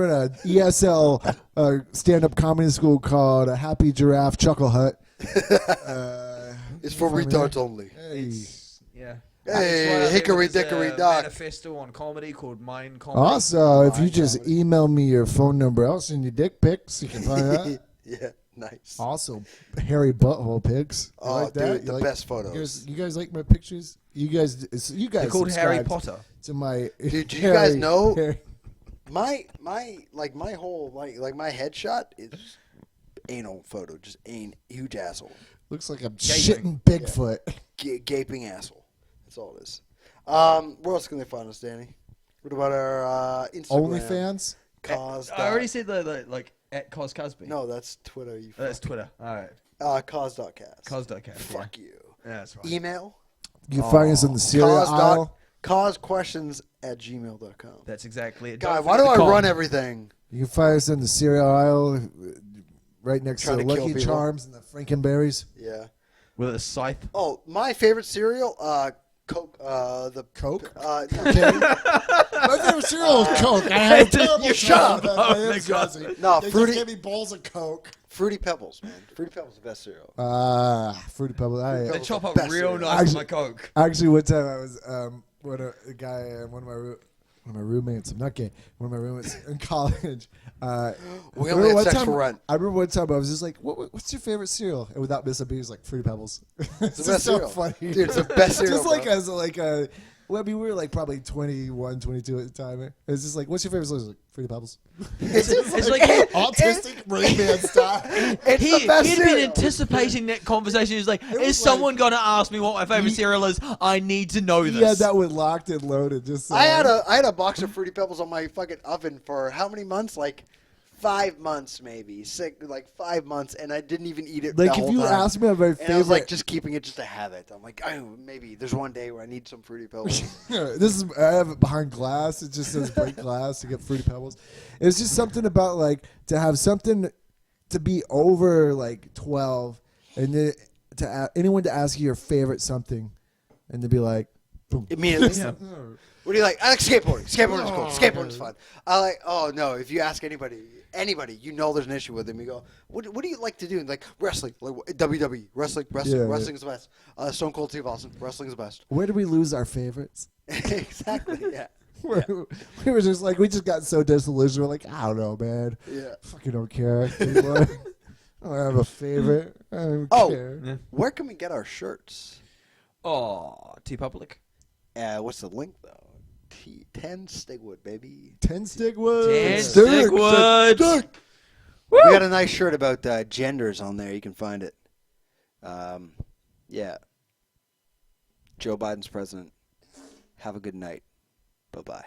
a ESL stand-up comedy school called Happy Giraffe Chuckle Hut. It's for Find me retards there. only. Hey. Yeah. Hey, hickory dickory dock. Manifesto on comedy called Mind Comedy. Also, if you Mind just comedy. email me your phone number, I'll send you dick pics. You can find that. Yeah, nice. Also, hairy butthole pics. You Oh, like that? dude, You the like- best photos. You guys like my pictures? You guys They're called Harry subscribed Potter. to my. Dude, do you guys know- Harry- My whole my headshot is anal photo, just huge asshole, Looks like I'm Gaping. shitting Bigfoot. gaping asshole. That's all it is. Where else can they find us, Danny? What about our Instagram? OnlyFans. Cause. I already said the like at Cos Cosby. No, that's Twitter. You. That's Twitter. All right. Cause.cast. Cos.cast. Fuck you. Yeah, that's right. Email. You can find us on the cereal aisle. Causequestions@gmail.com. That's exactly it. God, Don't why do forget I the com. run everything? You can find us in the cereal aisle. right next to Trying the to kill Lucky people. Charms and the Frankenberries. Yeah. With a scythe. Oh, my favorite cereal, Coke. The Coke? no, My favorite cereal is Coke. I had a terrible You shut shut up. I am Jesse. No, They Fruity- just gave me bowls of Coke. Fruity Pebbles, man. Fruity Pebbles is the best cereal. Fruity Pebbles. They Pebbles chop the up best real cereal. nice with my Coke. Actually, one time I was one of my roommates. I'm not gay. One of my roommates in college. We only had one sex time, for rent. I remember one time I was just like, "What's your favorite cereal?" And without missing a beat, he was like, "Fruity Pebbles." It's the just best so cereal. funny, Dude, it's the best cereal, Just like bro. as like a. Well, I mean, we were like probably 21, 22 at the time. It's just like, what's your favorite cereal? He's like, Fruity Pebbles. It's like autistic Rain Man style. It's the best he'd been cereal. anticipating that conversation. He's like, was is someone going to ask me what my favorite cereal is? I need to know this. He had that one locked and loaded. Just so I had a box of Fruity Pebbles on my fucking oven for how many months? Like 5 months, maybe. Like 5 months, and I didn't even eat it. like the if whole you time. ask me about my And favorite, I was like just keeping it just to have it. I'm like, oh, maybe there's one day where I need some Fruity Pebbles. this is I have it behind glass. It just says break glass to get Fruity Pebbles. It's just something about like to have something to be over like 12, and then anyone to ask you your favorite something, and to be like, boom. Immediately. Yeah. What do you like? I like skateboarding. Skateboarding's cool. Skateboarding's fun. I like. Oh no! If you ask anybody, you know there's an issue with them. You go, what do you like to do? And like wrestling, like WWE, wrestling, Yeah. wrestling's the best. Stone Cold Steve Austin, wrestling's the best. Where do we lose our favorites? Exactly. Yeah. We were just like, we just got so disillusioned. We're like, I don't know, man. Yeah. Fucking don't care anymore. I don't have a favorite. I don't Oh. care. Yeah. Where can we get our shirts? Oh, T-Public. What's the link though? 10 Stigwood, baby. 10 stick wood. 10 Stick. Stigwood. We got a nice shirt about genders on there. You can find it. Yeah. Joe Biden's president. Have a good night. Bye-bye.